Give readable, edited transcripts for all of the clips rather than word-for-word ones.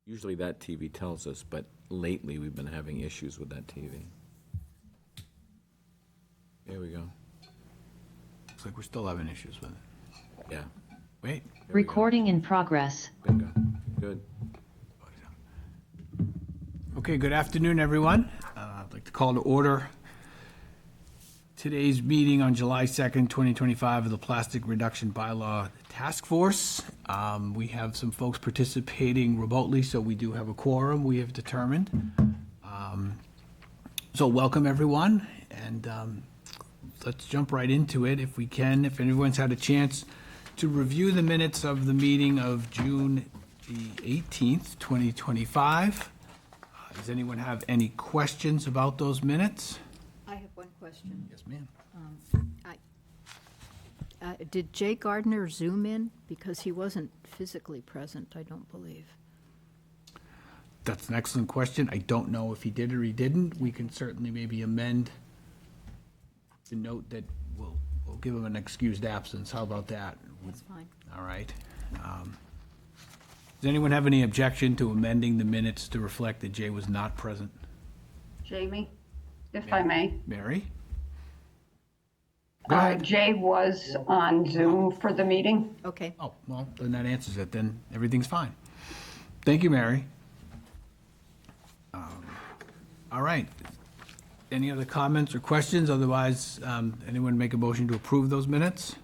Usually that TV tells us, but lately we've been having issues with that TV. There we go. Looks like we're still having issues with it. Yeah. Wait. There we go. Recording in progress. Bingo. Good. Okay, good afternoon, everyone. I'd like to call to order today's meeting on July 2nd, 2025 of the Plastic Reduction Bylaw Task Force. We have some folks participating remotely, so we do have a quorum, we have determined. So welcome, everyone, and let's jump right into it if we can. If anyone's had a chance to review the minutes of the meeting of June the 18th, 2025. Does anyone have any questions about those minutes? I have one question. Yes, ma'am. Did Jay Gardner Zoom in? Because he wasn't physically present, I don't believe. That's an excellent question. I don't know if he did or he didn't. We can certainly maybe amend the note that we'll give him an excused absence. How about that? That's fine. All right. Does anyone have any objection to amending the minutes to reflect that Jay was not present? Jamie, if I may. Mary? Go ahead. Jay was on Zoom for the meeting. Okay. Oh, well, then that answers it. Then everything's fine. Thank you, Mary. All right. Any other comments or questions? Otherwise, anyone make a motion to approve those minutes?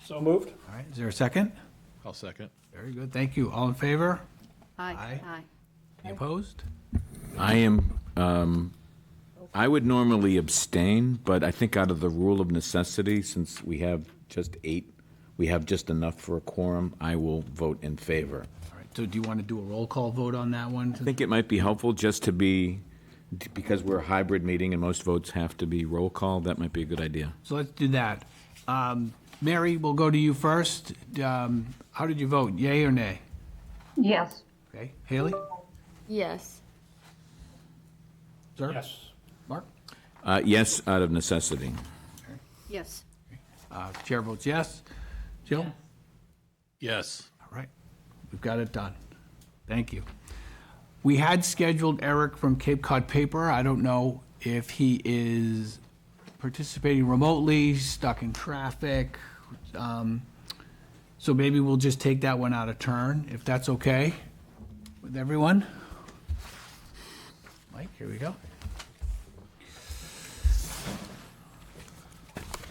So moved. All right, is there a second? I'll second. Very good, thank you. All in favor? Aye. Aye. Any opposed? I am, I would normally abstain, but I think out of the rule of necessity, since we have just 8, we have just enough for a quorum, I will vote in favor. All right, so do you want to do a roll call vote on that one? I think it might be helpful just to be, because we're a hybrid meeting and most votes have to be roll call, that might be a good idea. So let's do that. Mary, we'll go to you first. How did you vote, yay or nay? Yes. Okay, Haley? Yes. Sir? Yes. Mark? Yes, out of necessity. Yes. Chair votes yes. Jill? Yes. All right, we've got it done. Thank you. We had scheduled Eric from Cape Cod Paper. I don't know if he is participating remotely, stuck in traffic. So maybe we'll just take that one out of turn, if that's okay with everyone. Mike, here we go.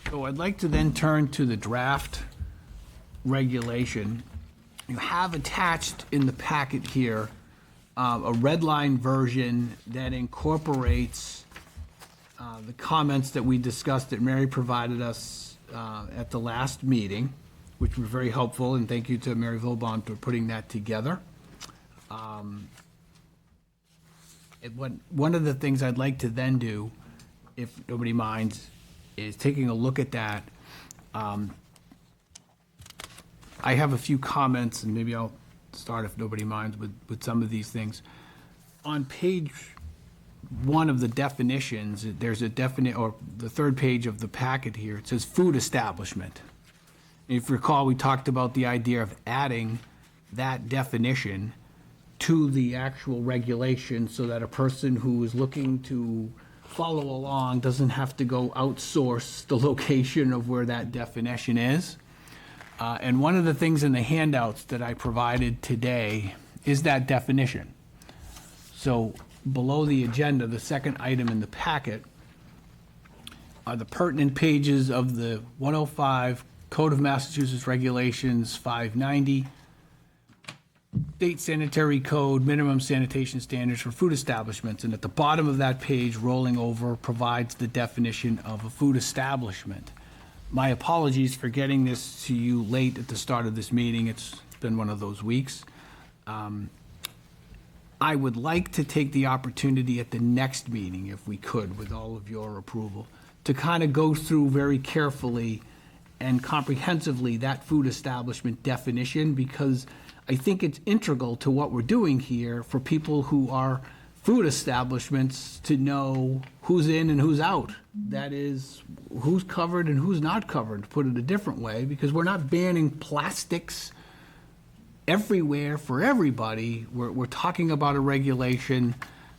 So I'd like to then turn to the draft regulation. You have attached in the packet here a red line version that incorporates the comments that we discussed that Mary provided us at the last meeting, which were very helpful, and thank you to Mary Vilbon for putting that together. One of the things I'd like to then do, if nobody minds, is taking a look at that. I have a few comments, and maybe I'll start, if nobody minds, with some of these things. On page 1 of the definitions, there's a or the third page of the packet here, it says food establishment. If you recall, we talked about the idea of adding that definition to the actual regulation so that a person who is looking to follow along doesn't have to go outsource the location of where that definition is. And one of the things in the handouts that I provided today is that definition. So below the agenda, the second item in the packet are the pertinent pages of the 105 Code of Massachusetts Regulations 590, State Sanitary Code, minimum sanitation standards for food establishments. And at the bottom of that page, rolling over, provides the definition of a food establishment. My apologies for getting this to you late at the start of this meeting. It's been one of those weeks. I would like to take the opportunity at the next meeting, if we could, with all of your approval, to kind of go through very carefully and comprehensively that food establishment definition, because I think it's integral to what we're doing here for people who are food establishments to know who's in and who's out. That is, who's covered and who's not covered, to put it a different way, because we're not banning plastics everywhere for everybody, we're talking about a regulation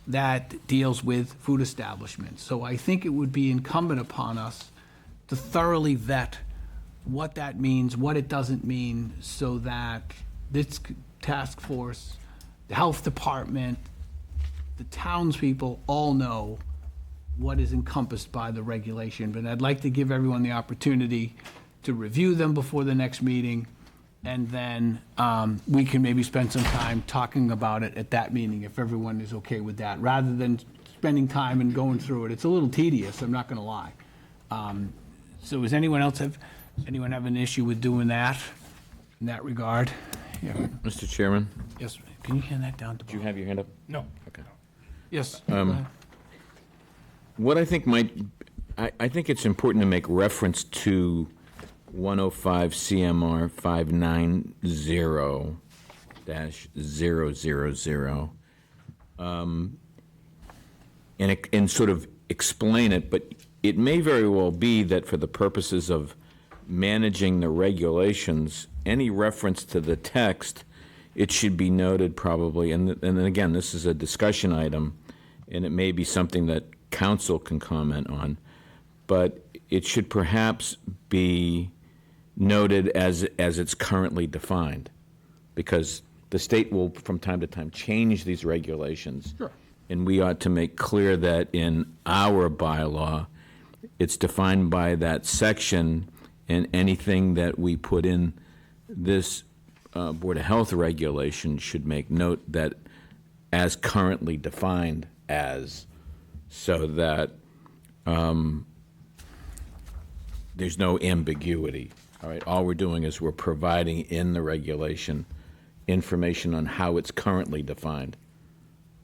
that deals with food establishments. So I think it would be incumbent upon us to thoroughly vet what that means, what it doesn't mean, so that this task force, the health department, the townspeople all know what is encompassed by the regulation. But I'd like to give everyone the opportunity to review them before the next meeting, and then we can maybe spend some time talking about it at that meeting, if everyone is okay with that, rather than spending time and going through it. It's a little tedious, I'm not gonna lie. So does anyone have an issue with doing that, in that regard? Yeah. Mr. Chairman, Yes, can you hand that down to do you Bob? have your hand up? No. Okay. Yes. go ahead. What I think I think it's important to make reference to 105 CMR 590-000, and sort of explain it, but it may very well be that for the purposes of managing the regulations, any reference to the text, it should be noted probably, and then again, this is a discussion item, and it may be something that council can comment on, but it should perhaps be noted as it's currently defined, because the state will, from time to time, change these regulations. Sure. And we ought to make clear that in our bylaw, it's defined by that section, and anything that we put in this Board of Health regulation should make note that as currently defined as, so that there's no ambiguity. All right, all we're doing is we're providing in the regulation information on how it's currently defined.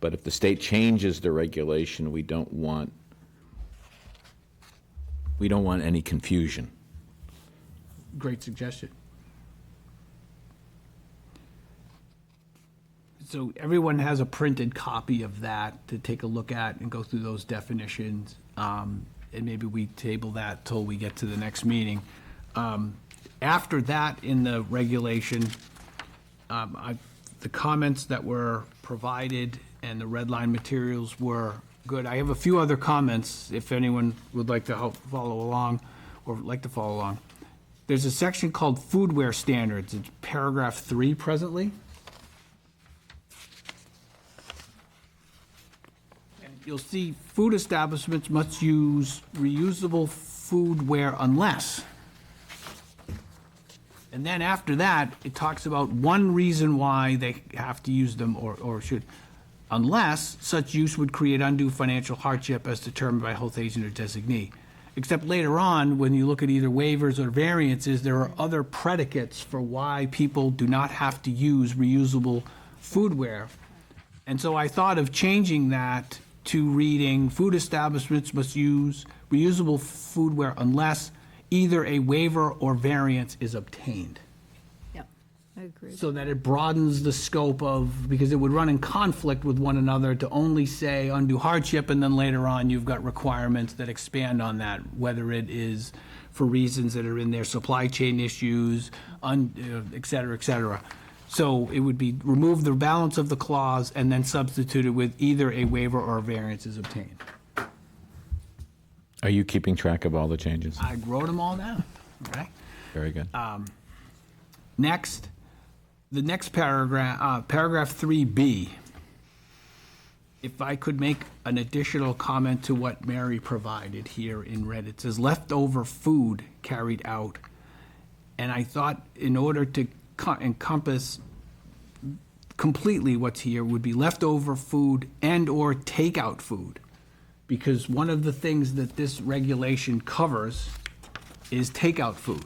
But if the state changes the regulation, we don't want any confusion. Great suggestion. So everyone has a printed copy of that to take a look at and go through those definitions. And maybe we table that till we get to the next meeting. After that, in the regulation, the comments that were provided and the red line materials were good. I have a few other comments, if anyone would like to help follow along, or like to follow along. There's a section called foodware standards. It's paragraph 3 presently. And you'll see food establishments must use reusable foodware unless. And then after that, it talks about one reason why they have to use them or should, unless such use would create undue financial hardship as determined by health agent or designee. Except later on, when you look at either waivers or variances, there are other predicates for why people do not have to use reusable foodware. And so I thought of changing that to reading, food establishments must use reusable foodware unless either a waiver or variance is obtained. Yeah, I agree. So that it broadens the scope of, because it would run in conflict with one another to only say undue hardship, and then later on, you've got requirements that expand on that, whether it is for reasons that are in their supply chain issues, et cetera, et cetera. So it would be remove the balance of the clause and then substitute it with either a waiver or a variance is obtained. Are you keeping track of all the changes? I wrote them all down, okay? Very good. Next, the next paragraph, paragraph 3B. If I could make an additional comment to what Mary provided here in red, it says leftover food carried out. And I thought in order to encompass completely what's here would be leftover food and/or takeout food. Because one of the things that this regulation covers is takeout food.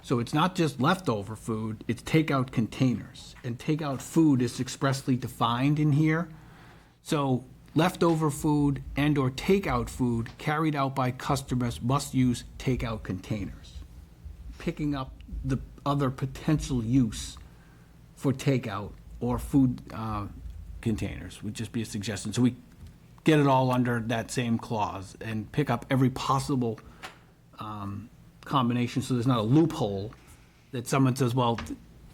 So it's not just leftover food, it's takeout containers. And takeout food is expressly defined in here. So leftover food and/or takeout food carried out by customers must use takeout containers. Picking up the other potential use for takeout or food containers would just be a suggestion. So we get it all under that same clause and pick up every possible combination, so there's not a loophole that someone says, well,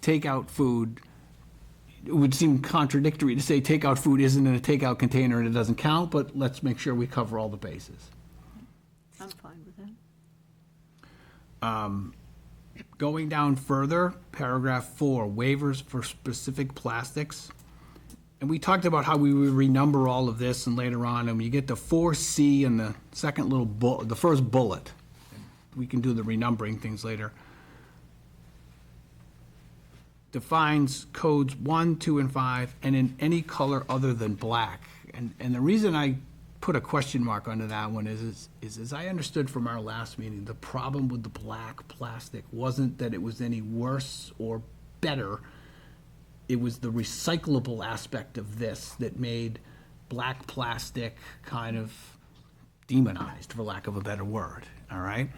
takeout food, it would seem contradictory to say takeout food isn't in a takeout container and it doesn't count, but let's make sure we cover all the bases. I'm fine with that. Going down further, paragraph 4, waivers for specific plastics. And we talked about how we would renumber all of this and later on, and when you get to 4C and the second little the first bullet, we can do the renumbering things later. Defines codes 1, 2, and 5, and in any color other than black. And the reason I put a question mark under that one is as I understood from our last meeting, the problem with the black plastic wasn't that it was any worse or better. It was the recyclable aspect of this that made black plastic kind of demonized, for lack of a better word, all right?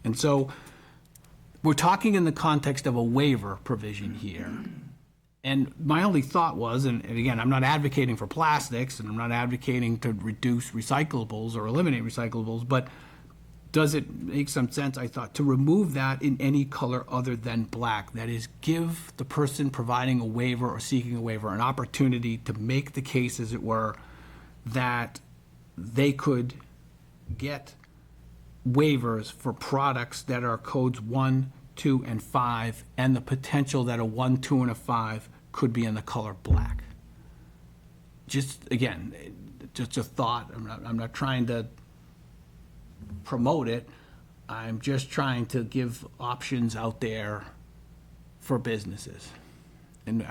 And so we're talking in the context of a waiver provision here. And my only thought was, and again, I'm not advocating for plastics, and I'm not advocating to reduce recyclables or eliminate recyclables, but does it make some sense, I thought, to remove that in any color other than black? That is, give the person providing a waiver or seeking a waiver an opportunity to make the case, as it were, that they could get waivers for products that are codes 1, 2, and 5, and the potential that a 1, 2, and a 5 could be in the color black. Just, again, just a thought. I'm not trying to promote it. I'm just trying to give options out there for businesses. And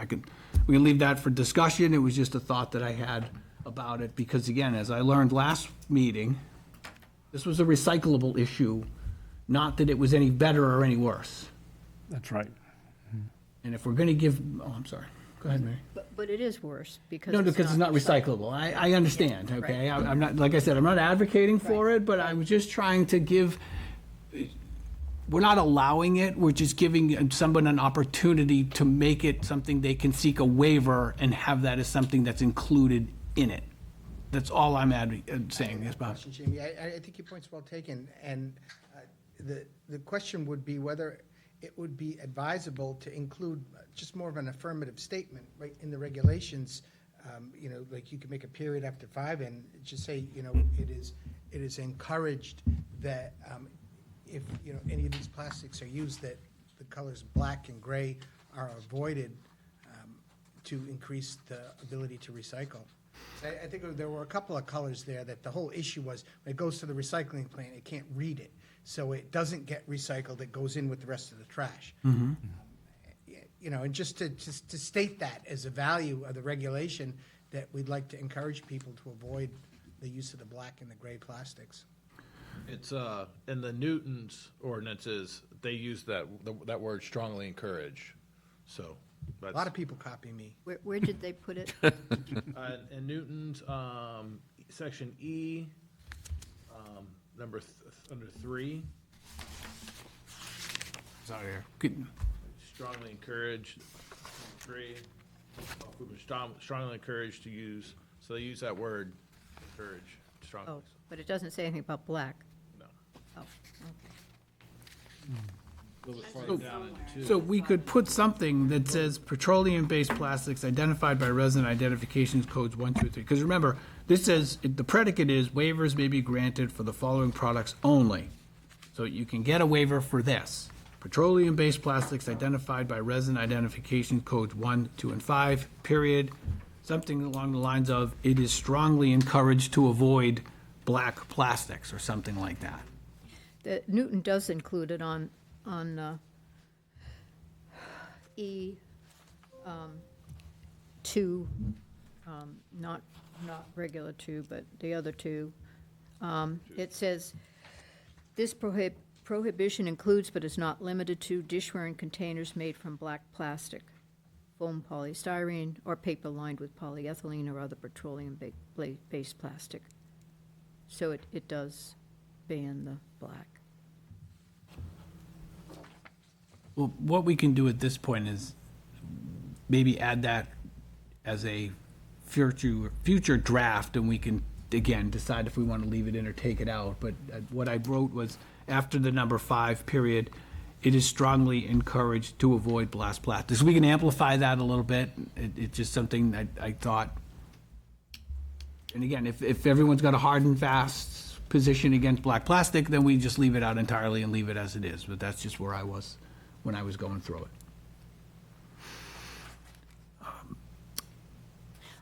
we can leave that for discussion. It was just a thought that I had about it, because again, as I learned last meeting, this was a recyclable issue, not that it was any better or any worse. That's right. And if we're gonna give, oh, I'm sorry, go ahead, Mary. But it is worse because No, because it's not recyclable. I understand, okay? I'm not, like I said, I'm not advocating for it, but I was just trying to give, we're not allowing it, we're just giving someone an opportunity to make it something they can seek a waiver and have that as something that's included in it. That's all I'm saying, yes, Bob? Question, Jamie. I think your point's well taken, and the question would be whether it would be advisable to include just more of an affirmative statement, right, in the regulations. You know, like you could make a period after 5 and just say, you know, it is encouraged that if, you know, any of these plastics are used, that the colors black and gray are avoided to increase the ability to recycle. I think there were a couple of colors there that the whole issue was when it goes to the recycling plant, it can't read it. So it doesn't get recycled, it goes in with the rest of the trash. You know, and just to state that as a value of the regulation, that we'd like to encourage people to avoid the use of the black and the gray plastics. It's, in the Newton's ordinances, they use that word strongly encourage, so. A lot of people copy me. Where did they put it? In Newton's, section E, under 3, Sorry. Good. strongly encourage, 3, strongly encouraged to use, so they use that word, encourage, strongly. Oh, but it doesn't say anything about black. No. Oh, A little bit farther down in 2. So we could put something that says petroleum-based plastics identified by resident identifications codes 1, 2, 3. Because remember, this says, the predicate is waivers may be granted for the following products only. So you can get a waiver for this. Petroleum-based plastics identified by resident identification codes 1, 2, and 5, period. Something along the lines of, it is strongly encouraged to avoid black plastics, or something like that. The Newton does include it on E, 2, not regular 2, but the other 2. It says, this prohibition includes but is not limited to dishware and containers made from black plastic, foam polystyrene, or paper lined with polyethylene or other petroleum-based plastic. So it does ban the black. Well, what we can do at this point is maybe add that as a future draft, and we can, again, decide if we want to leave it in or take it out. But what I wrote was, after the number 5 period, it is strongly encouraged to avoid blast plastics. We can amplify that a little bit. It's just something I thought. And again, if everyone's got a hard and fast position against black plastic, then we just leave it out entirely and leave it as it is. But that's just where I was when I was going through it.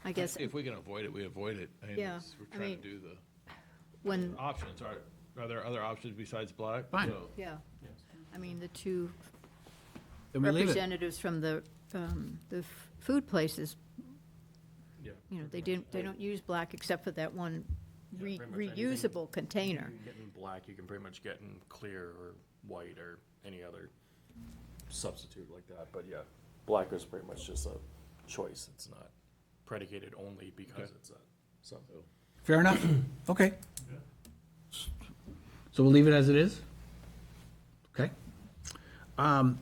I guess If we can avoid it, we avoid it. I mean, Yeah, We're I trying mean- to do the when, options. Are there other options besides black? Fine. So- yeah, I mean, the two Then we leave it. representatives from the food places, Yeah. you know, they don't use black except for that one pretty much anything. reusable container. You can get in black, you can pretty much get in clear or white or any other substitute like that. But yeah, black is pretty much just a choice. It's not predicated only because it's a sub. Fair enough? Okay. So we'll leave it as it is? Okay.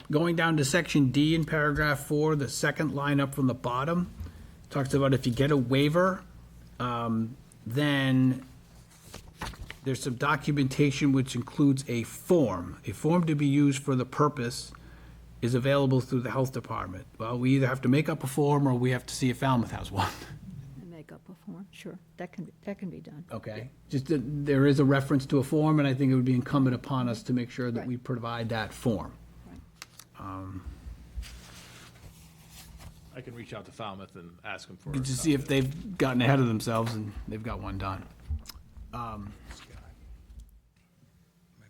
Going down to section D in paragraph 4, the second line up from the bottom, talks about if you get a waiver, then there's some documentation which includes a form. A form to be used for the purpose is available through the health department. Well, we either have to make up a form or we have to see if Falmouth has one. And make up a form, sure, that can be done. Okay, just that there is a reference to a form, and I think it would be incumbent upon us to make sure that Right. we provide that form. I can reach out to Falmouth and ask them for. To see if they've gotten ahead of themselves and they've got one done. My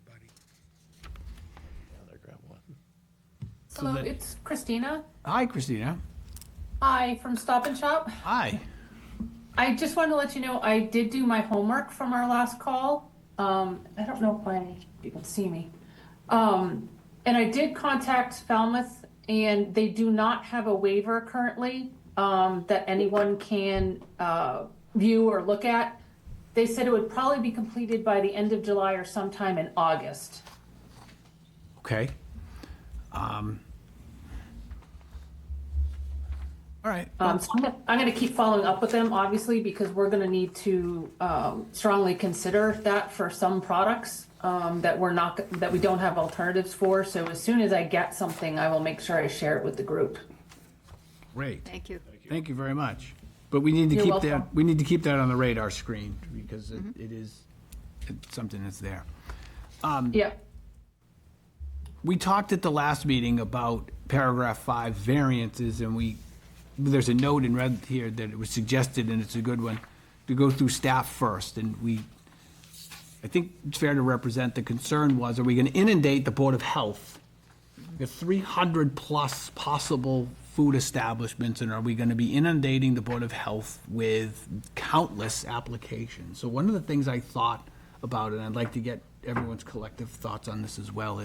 buddy. There, grab one. Hello, that- it's Christina. Hi, Christina. Hi, from Stop and Shop. Hi. I just wanted to let you know I did do my homework from our last call. I don't know if you can see me. And I did contact Falmouth, and they do not have a waiver currently that anyone can view or look at. They said it would probably be completed by the end of July or sometime in August. Okay. All right. So I'm gonna keep following up with them, obviously, because we're gonna need to strongly consider that for some products that we don't have alternatives for. So as soon as I get something, I will make sure I share it with the group. Great. Thank you. Thank you very much. But we need to You're keep welcome. that, we need to keep that on the radar screen because it's something that's there. Yeah. We talked at the last meeting about paragraph 5 variances, and there's a note in red here that it was suggested, and it's a good one, to go through staff first, and I think it's fair to represent the concern was, are we gonna inundate the Board of Health? We have 300-plus possible food establishments, and are we gonna be inundating the Board of Health with countless applications? So one of the things I thought about, and I'd like to get everyone's collective thoughts on this as well,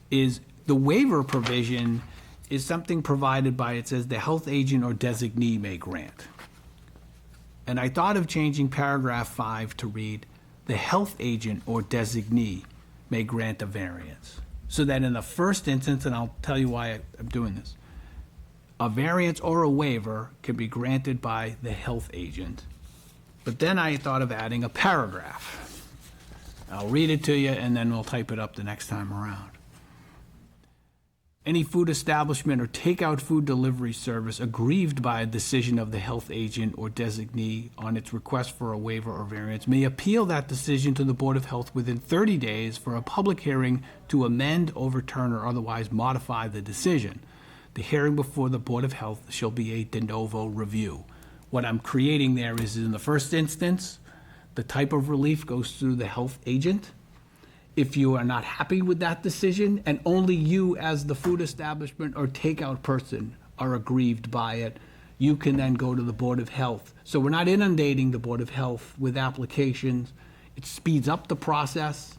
is the waiver provision is something provided by, it says, the health agent or designee may grant. And I thought of changing paragraph 5 to read, the health agent or designee may grant a variance. So that in the first instance, and I'll tell you why I'm doing this, a variance or a waiver can be granted by the health agent. But then I thought of adding a paragraph. I'll read it to you, and then we'll type it up the next time around. Any food establishment or takeout food delivery service aggrieved by a decision of the health agent or designee on its request for a waiver or variance may appeal that decision to the Board of Health within 30 days for a public hearing to amend, overturn, or otherwise modify the decision. The hearing before the Board of Health shall be a de novo review. What I'm creating there is, in the first instance, the type of relief goes through the health agent. If you are not happy with that decision, and only you as the food establishment or takeout person are aggrieved by it, you can then go to the Board of Health. So we're not inundating the Board of Health with applications. It speeds up the process.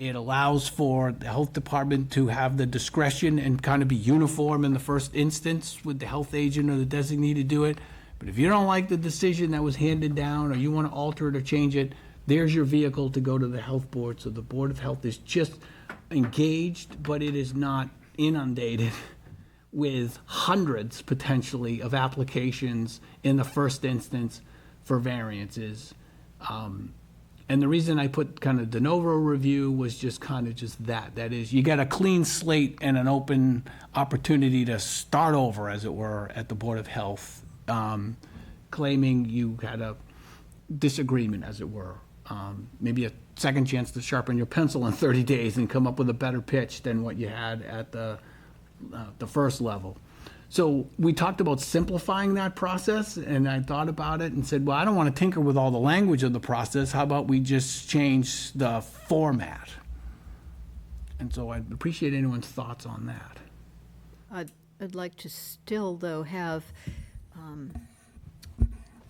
It allows for the health department to have the discretion and kind of be uniform in the first instance with the health agent or the designee to do it. But if you don't like the decision that was handed down, or you want to alter it or change it, there's your vehicle to go to the health board. So the Board of Health is just engaged, but it is not inundated with hundreds, potentially, of applications in the first instance for variances. And the reason I put kind of de novo review was just kind of just that. That is, you got a clean slate and an open opportunity to start over, as it were, at the Board of Health, claiming you had a disagreement, as it were. Maybe a second chance to sharpen your pencil in 30 days and come up with a better pitch than what you had at the first level. So we talked about simplifying that process, and I thought about it and said, well, I don't want to tinker with all the language of the process. How about we just change the format? And so I'd appreciate anyone's thoughts on that. I'd like to still, though, have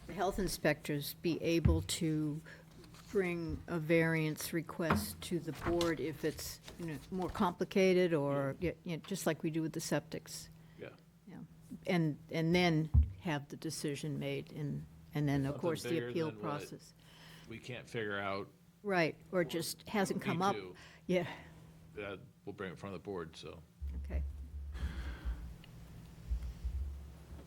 the health inspectors be able to bring a variance request to the board if it's, more complicated or, just like we do with the septics. Yeah. Yeah. And then have the decision made, and then, of Something course, the bigger appeal than what- process. We can't figure out, Right, or just hasn't Me come up. too. Yeah, we'll bring it in front of the board, so. okay.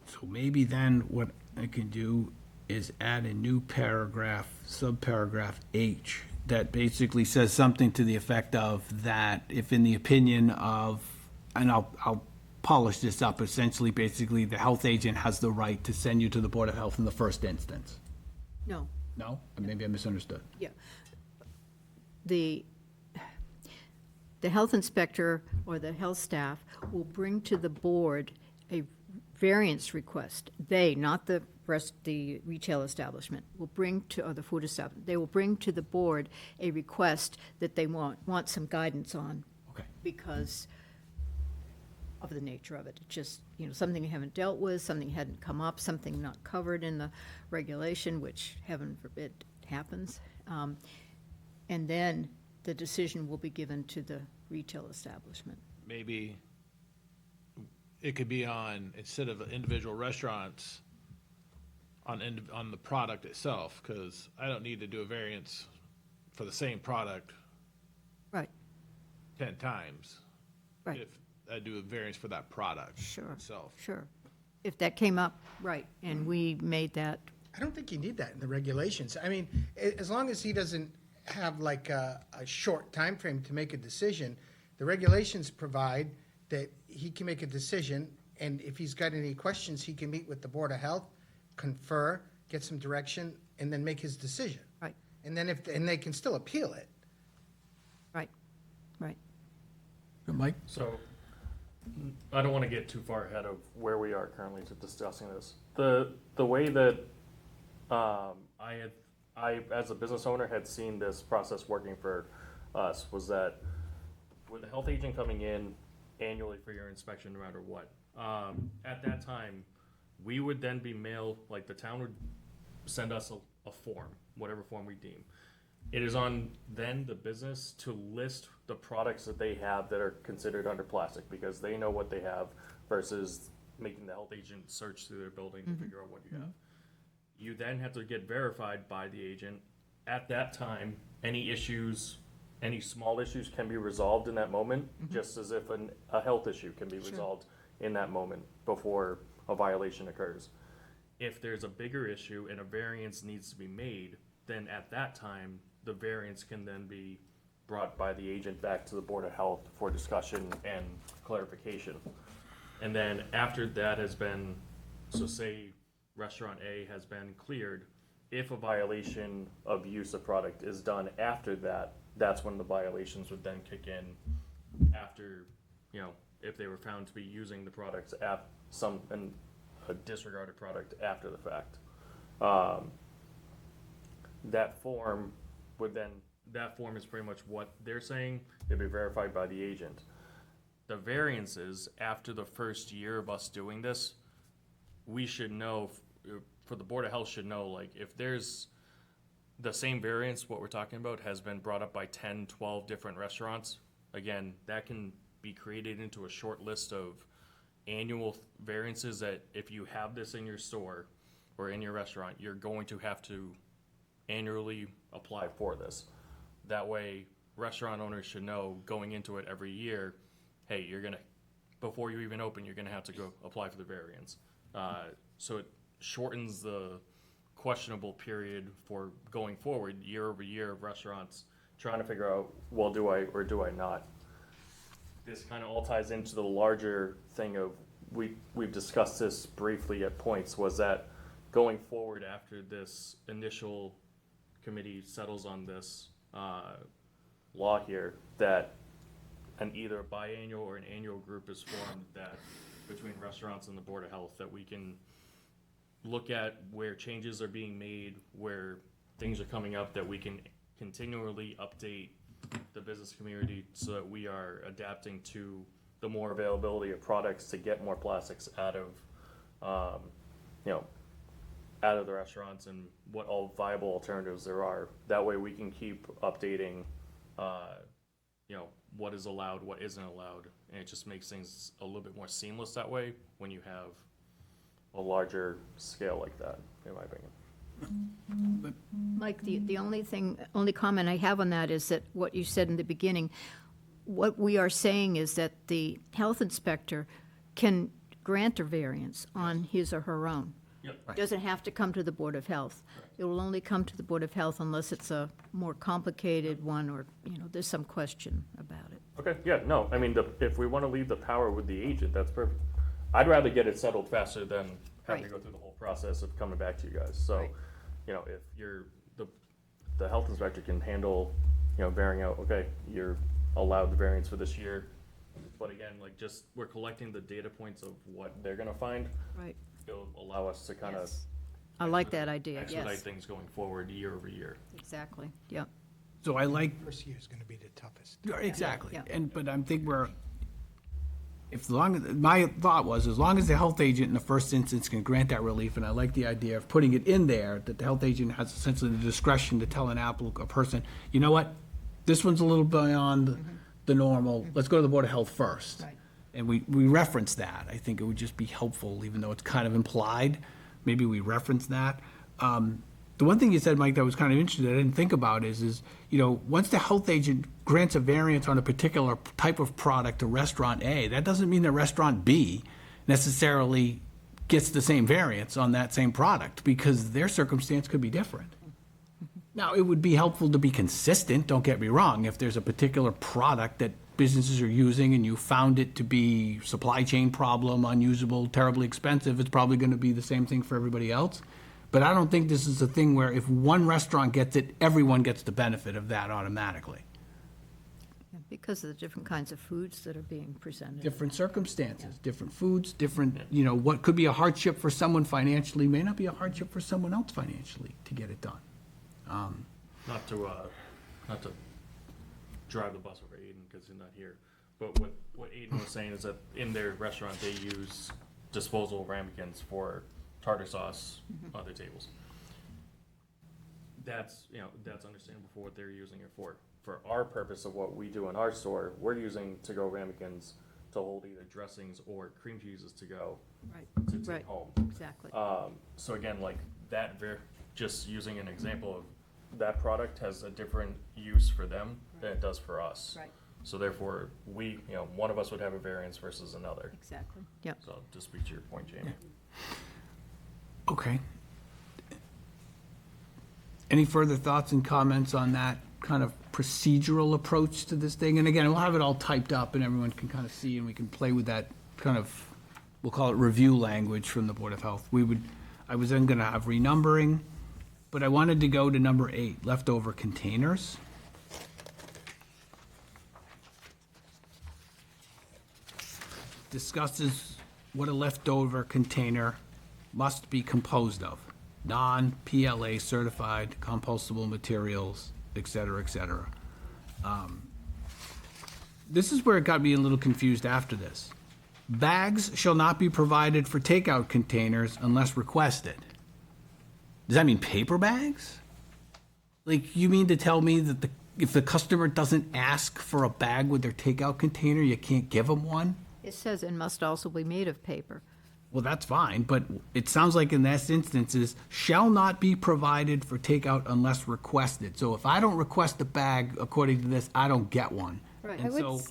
So maybe then what I can do is add a new paragraph, subparagraph H, that basically says something to the effect of that if in the opinion of, and I'll polish this up, essentially, basically, the health agent has the right to send you to the Board of Health in the first instance. No, No? Maybe I misunderstood. yeah. The health inspector or the health staff will bring to the board a variance request. They, not the retail establishment, will bring to, or the food establishment, they will bring to the board a request that they want some guidance on Okay. because of the nature of it. It's just, something you haven't dealt with, something hadn't come up, something not covered in the regulation, which heaven forbid happens. And then the decision will be given to the retail establishment. Maybe it could be on, instead of individual restaurants, on the product itself, because I don't need to do a variance for the same product Right, 10 times. right. If I do a variance for that product Sure. itself. Sure. If that came up, right, and we made that, I don't think you need that in the regulations. I mean, as long as he doesn't have like a short time frame to make a decision, the regulations provide that he can make a decision, and if he's got any questions, he can meet with the Board of Health, confer, get some direction, and then make his decision. right, And then and they can still appeal it. right, right. Mike? So, I don't want to get too far ahead of where we are currently to discussing this. The way that I as a business owner had seen this process working for us was that with the health agent coming in annually for your inspection, no matter what, at that time, we would then be mailed, like the town would send us a form, whatever form we deem. It is on then the business to list the products that they have that are considered under plastic, because they know what they have versus making the health agent search through their building to figure out what you have. You then have to get verified by the agent. At that time, any issues, any small issues can be resolved in that moment, just as if a health issue can be resolved in that moment before a violation occurs. If there's a bigger issue and a variance needs to be made, then at that time, the variance can then be brought by the agent back to the Board of Health for discussion and clarification. And then after that has been, so say restaurant A has been cleared, if a violation of use of product is done after that, that's when the violations would then kick in after, if they were found to be using the products at a disregarded product after the fact. That form is pretty much what they're saying. It'd be verified by the agent. The variances, after the first year of us doing this, we should know, for the Board of Health should know, like, if there's the same variance, what we're talking about, has been brought up by 10, 12 different restaurants, again, that can be created into a short list of annual variances that if you have this in your store or in your restaurant, you're going to have to annually apply for this. That way, restaurant owners should know going into it every year, hey, before you even open, you're gonna have to go apply for the variance. So it shortens the questionable period for going forward, year over year of restaurants trying to figure out, well, do I or do I not? This kind of all ties into the larger thing of, we've discussed this briefly at points, was that going forward after this initial committee settles on this law here, that either a biannual or an annual group is formed that, between restaurants and the Board of Health, that we can look at where changes are being made, where things are coming up, that we can continually update the business community so that we are adapting to the more availability of products to get more plastics out of, out of the restaurants, and what all viable alternatives there are. That way we can keep updating, what is allowed, what isn't allowed, and it just makes things a little bit more seamless that way when you have a larger scale like that, in my opinion. Mike, the only comment I have on that is that what you said in the beginning, what we are saying is that the health inspector can grant a variance on his or her own. Yep. Doesn't have to come to the Board of Health. It will only come to the Board of Health unless it's a more complicated one, or, there's some question about it. Okay, yeah, no, I mean, if we want to leave the power with the agent, that's perfect. I'd rather get it settled faster than having to Right. go through the whole process of coming back to you guys. So, Right. If the health inspector can handle, bearing out, okay, you're allowed the variance for this year. But again, we're collecting the data points of what they're gonna find. Right. It'll allow us to kind of Yes. I like that idea, expedite yes, things going forward year over year. exactly, yep. So I like, First year is going to be the toughest. exactly, Yeah. but I think my thought was, as long as the health agent in the first instance can grant that relief, and I like the idea of putting it in there, that the health agent has essentially the discretion to tell a person, you know what, this one's a little beyond the normal, let's go to the Board of Health first. Right. And we reference that. I think it would just be helpful, even though it's kind of implied, maybe we reference that. The one thing you said, Mike, that was kind of interesting, I didn't think about is, once the health agent grants a variance on a particular type of product to restaurant A, that doesn't mean that restaurant B necessarily gets the same variance on that same product, because their circumstance could be different. Now, it would be helpful to be consistent, don't get me wrong. If there's a particular product that businesses are using and you found it to be supply chain problem, unusable, terribly expensive, it's probably going to be the same thing for everybody else. But I don't think this is a thing where if one restaurant gets it, everyone gets the benefit of that automatically. Because of the different kinds of foods that are being presented. Different circumstances, different foods, different, what could be a hardship for someone financially may not be a hardship for someone else financially to get it done. Not to drive the bus over Aiden because he's not here, but what Aiden was saying is that in their restaurant, they use disposable ramekins for tartar sauce on their tables. That's understandable for what they're using it for. For our purpose of what we do in our store, we're using to-go ramekins to hold either dressings or cream cheeses to go Right, to take right, home. exactly. So again, just using an example of that product has a different use for them than it does for us. Right. So therefore, one of us would have a variance versus another. Exactly, yep. So to speak to your point, Jamie. Okay. Any further thoughts and comments on that kind of procedural approach to this thing? And again, we'll have it all typed up and everyone can kind of see, and we can play with that kind of, we'll call it review language from the Board of Health. I was then gonna have renumbering, but I wanted to go to number 8, leftover containers. Discusses what a leftover container must be composed of. Non-PLA certified compostable materials, et cetera, et cetera. This is where it got me a little confused after this. Bags shall not be provided for takeout containers unless requested. Does that mean paper bags? Like, you mean to tell me that if the customer doesn't ask for a bag with their takeout container, you can't give them one? It says it must also be made of paper. Well, that's fine, but it sounds like in this instance is shall not be provided for takeout unless requested. So if I don't request a bag, according to this, I don't get one. Right. And I would so,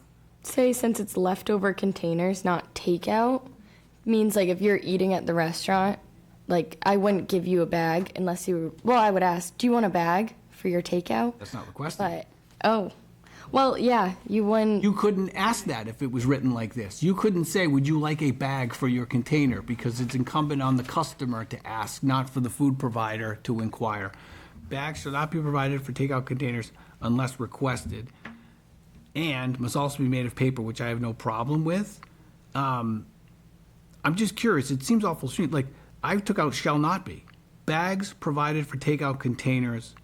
say since it's leftover containers, not takeout, means like if you're eating at the restaurant like, I wouldn't give you a bag unless you were, well, I would ask, do you want a bag for your takeout? That's not requested. But, oh, well, yeah, you wouldn't, You couldn't ask that if it was written like this. You couldn't say, would you like a bag for your container? Because it's incumbent on the customer to ask, not for the food provider to inquire. Bags shall not be provided for takeout containers unless requested, and must also be made of paper, which I have no problem with. I'm just curious, it seems awful strange, like, I took out shall not be. Bags provided for takeout containers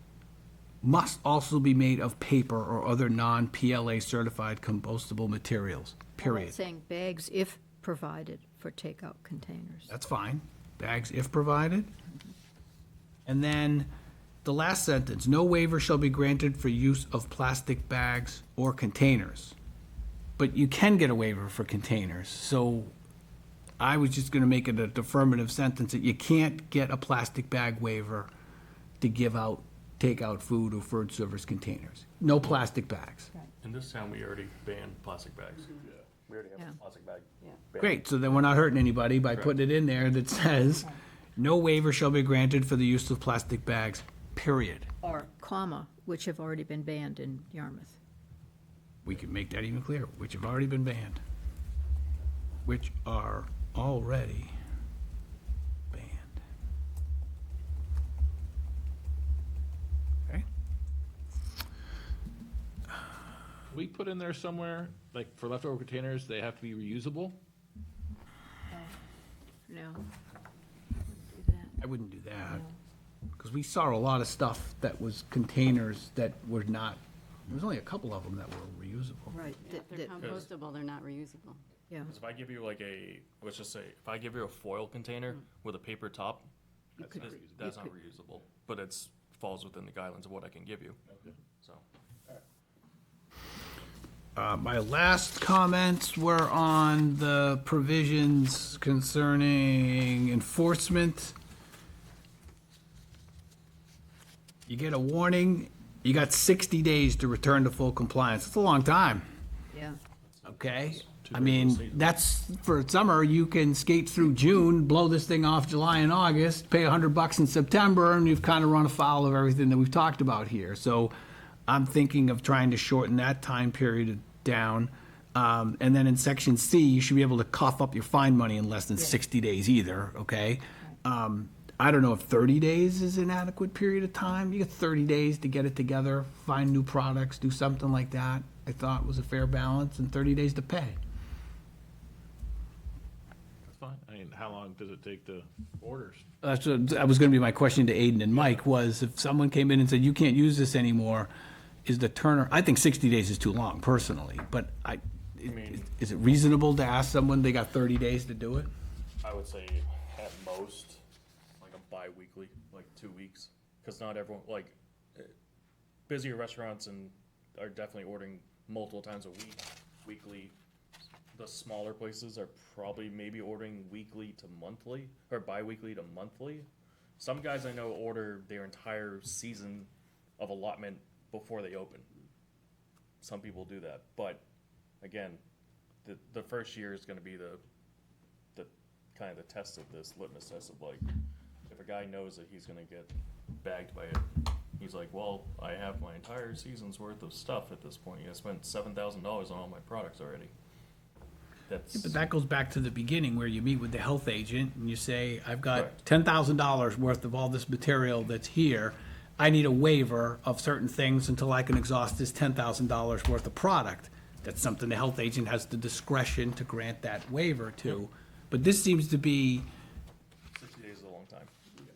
must also be made of paper or other non-PLA certified compostable materials, period. Saying bags if provided for takeout containers. That's fine. Bags if provided. And then the last sentence, no waiver shall be granted for use of plastic bags or containers. But you can get a waiver for containers, so I was just gonna make it an affirmative sentence that you can't get a plastic bag waiver to give out, take out food or food service containers. No plastic bags. In this town, we already banned plastic bags. We already have Yeah. a plastic bag. ban. Great, so then we're not hurting anybody by putting it in there that says, no waiver shall be granted for the use of plastic bags, period. Or comma, which have already been banned in Yarmouth. We can make that even clearer, which have already been banned. Which are already banned. Okay? We put in there somewhere, like for leftover containers, they have to be reusable. No. I wouldn't do that, because we saw a lot of stuff that was containers that were not, there was only a couple of them that were reusable. Right. If they're compostable, they're not reusable. Yeah. If I give you like let's just say, if I give you a foil container with a paper top, that's not reusable, but falls within the guidelines of what I can give you. So, My last comments were on the provisions concerning enforcement. You get a warning, you got 60 days to return to full compliance. It's a long time, Yeah. okay? I mean, that's, for summer, you can skate through June, blow this thing off July and August, pay $100 in September, and you've kind of run afoul of everything that we've talked about here. So I'm thinking of trying to shorten that time period down. And then in section C, you should be able to cough up your fine money in less than 60 days either, okay? I don't know if 30 days is an adequate period of time. You get 30 days to get it together, find new products, do something like that. I thought was a fair balance, and 30 days to pay. That's fine. I mean, how long does it take to orders? That was gonna be my question to Aiden and Mike, was if someone came in and said, you can't use this anymore, is the turner, I think 60 days is too long personally, but mean- is it reasonable to ask someone they got 30 days to do it? I would say at most, like a bi-weekly, like 2 weeks, because not everyone, busier restaurants are definitely ordering multiple times a week, weekly. The smaller places are probably maybe ordering weekly to monthly, or bi-weekly to monthly. Some guys I know order their entire season of allotment before they open. Some people do that, but again, the first year is gonna be the kind of the test of this, litmus test of if a guy knows that he's gonna get bagged by it, he's like, well, I have my entire season's worth of stuff at this point. I spent $7,000 on all my products already. That's, But that goes back to the beginning where you meet with the health agent and you say, I've got Correct. $10,000 worth of all this material that's here. I need a waiver of certain things until I can exhaust this $10,000 worth of product. That's something the health agent has the discretion to grant that waiver to. But this seems to be, 60 days is a long time.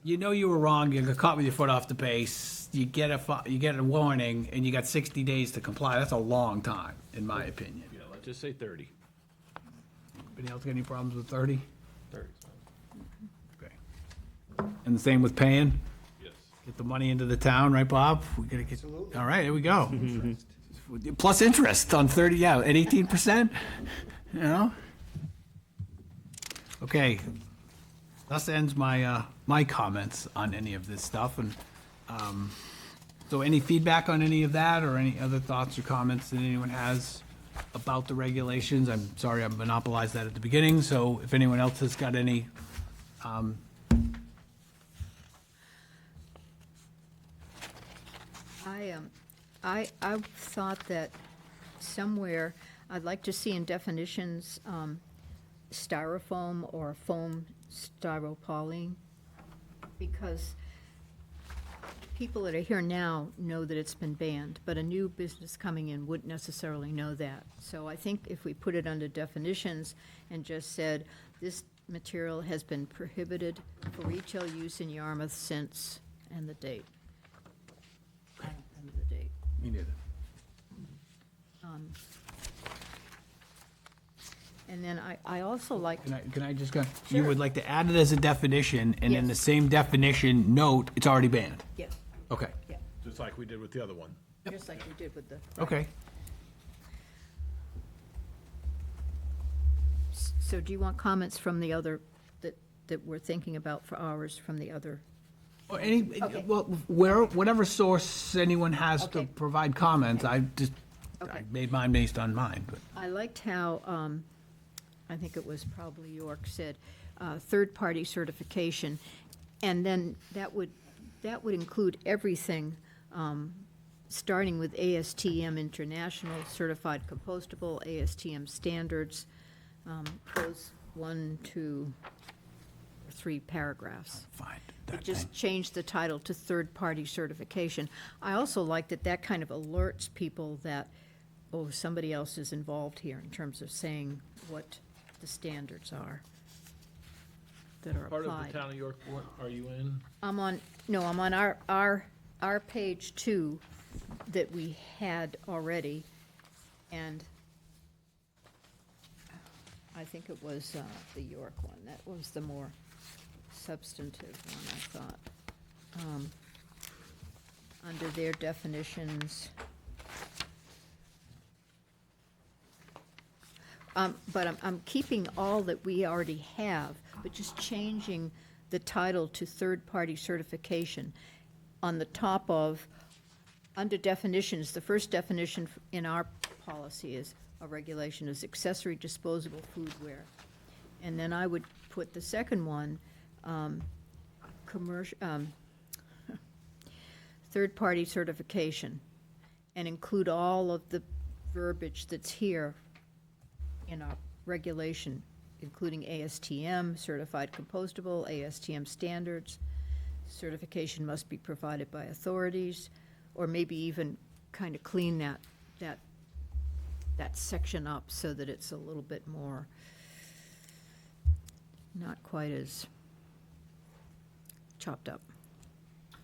you know you were wrong, you got caught with your foot off the pace, you get a warning, and you got 60 days to comply. That's a long time, in my opinion. Yeah, let's just say 30. Anybody else got any problems with 30? 30 is fine. Okay. And the same with paying? Yes. Get the money into the town, right, Bob? We gotta get, Absolutely. all right, here we go. Plus interest on 30, yeah, at 18%, you know? Okay, thus ends my, my comments on any of this stuff, and, so any feedback on any of that, or any other thoughts or comments that anyone has about the regulations? I'm sorry I monopolized that at the beginning, so if anyone else has got any, I thought that somewhere, I'd like to see in definitions, styrofoam or foam styropolyene, because people that are here now know that it's been banned, but a new business coming in wouldn't necessarily know that. So I think if we put it under definitions and just said, this material has been prohibited for retail use in Yarmouth since, and the date. And the date. Me neither. And then I also like, Can I just go, you would like to add it as a definition, and in the same definition, note, it's already banned? yes, Okay, yeah, Just like we did with the other one. just like we did with the. okay. So do you want comments from the other, that we're thinking about for ours from the other? Or any, Okay. well, whatever source anyone has to Okay. provide comments, I just, I Okay. made mine based on mine, but. I liked how, I think it was probably York said, third-party certification, and then that would include everything, starting with ASTM International Certified Compostable, ASTM Standards, those 1, 2, or 3 paragraphs. Fine. It just changed the title to third-party certification. I also like that kind of alerts people that, oh, somebody else is involved here in terms of saying what the standards are that are Part of applied. the town of York, what are you in? I'm on our page 2 that we had already, and I think it was the York one. That was the more substantive one, I thought. Under their definitions. But I'm keeping all that we already have, but just changing the title to third-party certification. On the top of, under definitions, the first definition in our policy is, a regulation is accessory disposable foodware. And then I would put the second one, commercial, third-party certification, and include all of the verbiage that's here in our regulation, including ASTM, certified compostable, ASTM standards. Certification must be provided by authorities, or maybe even kind of clean that section up so that it's a little bit more, not quite as chopped up.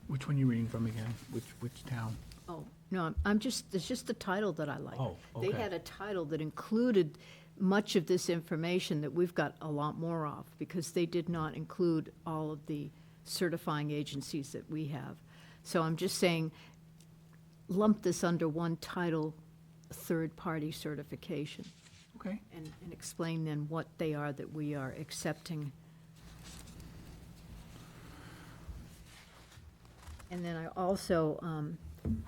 Which one are you reading from again? Which town? Oh, no, it's just the title that I like. Oh, They okay. had a title that included much of this information that we've got a lot more of, because they did not include all of the certifying agencies that we have. So I'm just saying, lump this under one title, third-party certification, Okay. and explain then what they are that we are accepting. And then I also,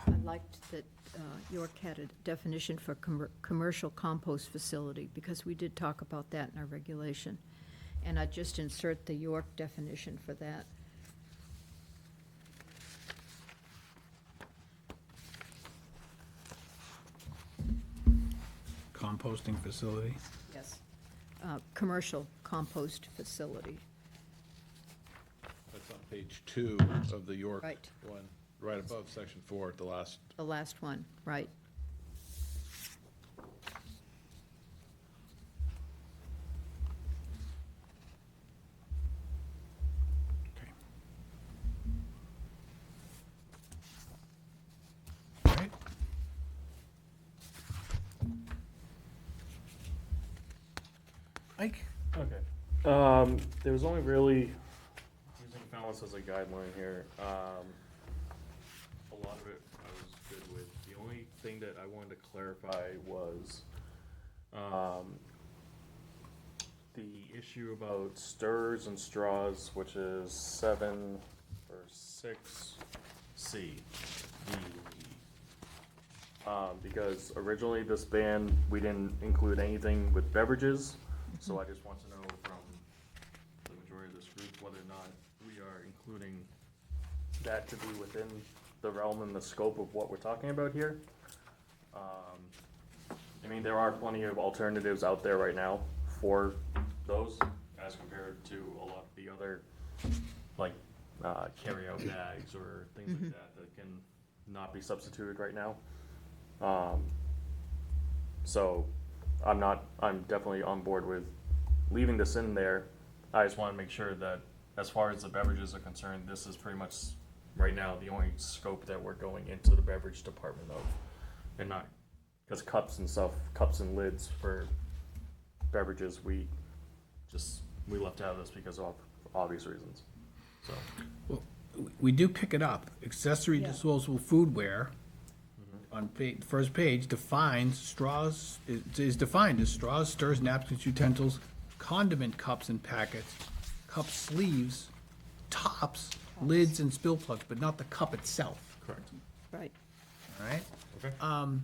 I liked that York had a definition for commercial compost facility, because we did talk about that in our regulation. And I'd just insert the York definition for that. Composting facility. Yes. Commercial compost facility. That's on page 2 of the York Right. one, right above section 4 at the last. The last one, right. Okay. All right. Mike? Okay. There was only really, using Falmouth as a guideline here, a lot of it I was good with. The only thing that I wanted to clarify was, the issue about stirs and straws, which is 7 or 6C. Because originally this ban, we didn't include anything with beverages, so I just want to know from the majority of this group whether or not we are including that to be within the realm and the scope of what we're talking about here. I mean, there are plenty of alternatives out there right now for those, as compared to a lot of the other, like, carry-out bags or things like that can not be substituted right now. So I'm definitely on board with leaving this in there. I just want to make sure that as far as the beverages are concerned, this is pretty much right now the only scope that we're going into the beverage department of, and not, because cups and stuff, cups and lids for beverages, we left out of this because of obvious reasons, so. Well, we do pick it up. Accessory disposable foodware on the first page defines straws, is defined as straws, stirs, napkins, utensils, condiment cups and packets, cup sleeves, tops, lids, and spill plugs, but not the cup itself, Correct. Right. all right? Okay.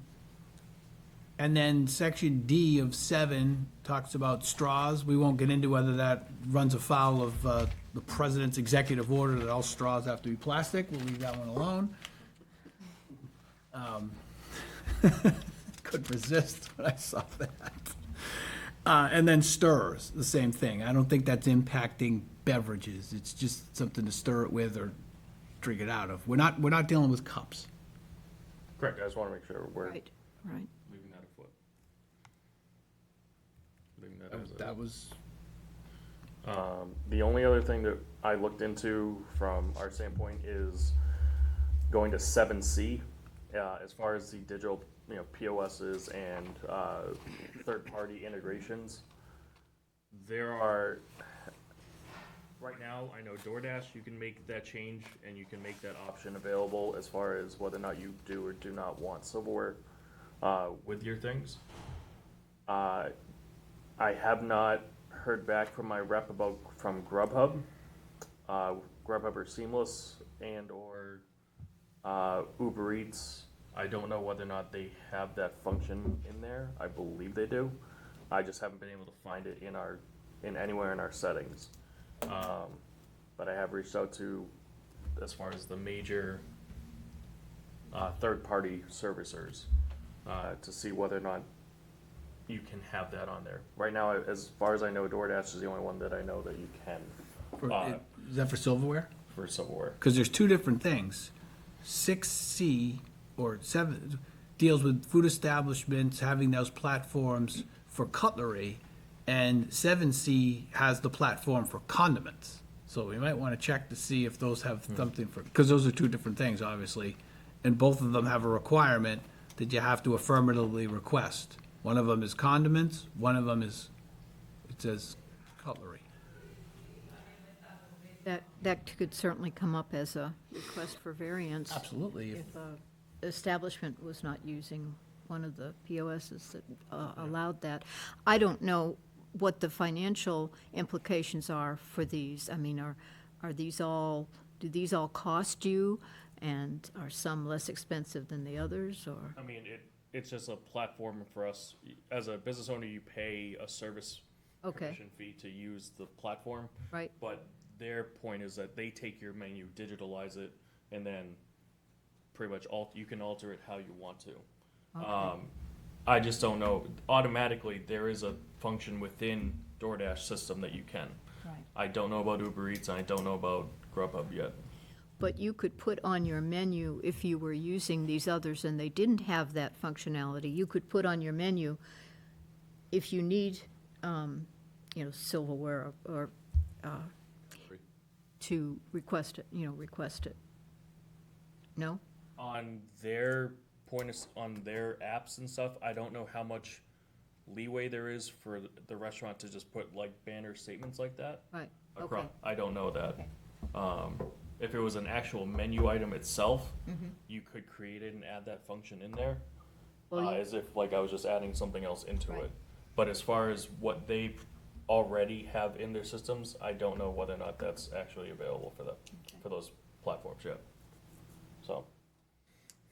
And then section D of 7 talks about straws. We won't get into whether that runs afoul of the president's executive order that all straws have to be plastic. We'll leave that one alone. Couldn't resist when I saw that. And then stirs, the same thing. I don't think that's impacting beverages. It's just something to stir it with or drink it out of. We're not dealing with cups. Correct, I just want to make sure we're Right, right. leaving that afoot. Leaving that as a. That was, The only other thing that I looked into from our standpoint is going to 7C, as far as the digital, POSs and third-party integrations. There are, right now, I know DoorDash, you can make that change and you can make that option available as far as whether or not you do or do not want silverware with your things. I have not heard back from my rep from Grubhub. Grubhub are Seamless and or Uber Eats. I don't know whether or not they have that function in there. I believe they do. I just haven't been able to find it in anywhere in our settings. But I have reached out to, as far as the major third-party servicers, to see whether or not you can have that on there. Right now, as far as I know, DoorDash is the only one that I know that you can is that for silverware? for silverware. Because there's two different things. 6C or 7 deals with food establishments having those platforms for cutlery, and 7C has the platform for condiments. So we might want to check to see if those have something for, because those are two different things, obviously, and both of them have a requirement that you have to affirmatively request. One of them is condiments, one of them is, it says cutlery. That could certainly come up as a request for variance. Absolutely. If a establishment was not using one of the POSs that allowed that. I don't know what the financial implications are for these. I mean, are these all, do these all cost you? And are some less expensive than the others, or? I mean, it's just a platform for us. As a business owner, you pay a service Okay. commission fee to use the platform. Right. But their point is that they take your menu, digitalize it, and then pretty much you can alter it how you want to. I just don't know. Automatically, there is a function within DoorDash system that you can. Right. I don't know about Uber Eats, and I don't know about Grubhub yet. But you could put on your menu, if you were using these others and they didn't have that functionality, you could put on your menu, if you need, silverware or to request it. No? On their apps and stuff, I don't know how much leeway there is for the restaurant to just put like banner statements like that. Right, across. okay. I don't know that. If it was an actual menu item itself, you could create it and add that function in there, Well, you- as if like I was just adding something else into Right. it. But as far as what they already have in their systems, I don't know whether or not that's actually available for those platforms yet. So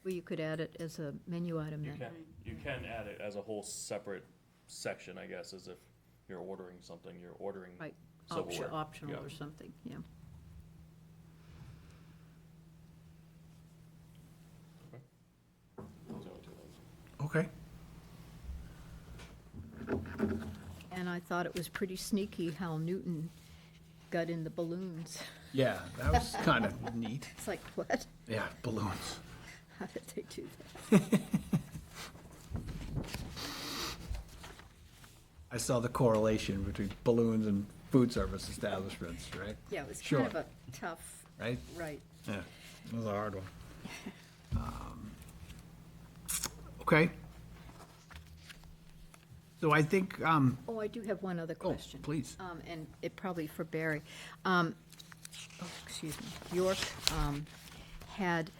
Well, you could add it as a menu item then. you can add it as a whole separate section, I guess, as if you're ordering something, you're ordering Right, silverware. optional Yeah. or something, yeah. I thought it was pretty sneaky how Newton got in the balloons. Yeah, that was kind of neat. It's like, what? Yeah, balloons. How did they do that? I saw the correlation between balloons and food service establishments, right? Yeah, it was Sure. kind of a tough, Right? right. Yeah, it was a hard one. Okay. So I think, Oh, I do have one other question. please. And it probably for Barry. Excuse me. York had,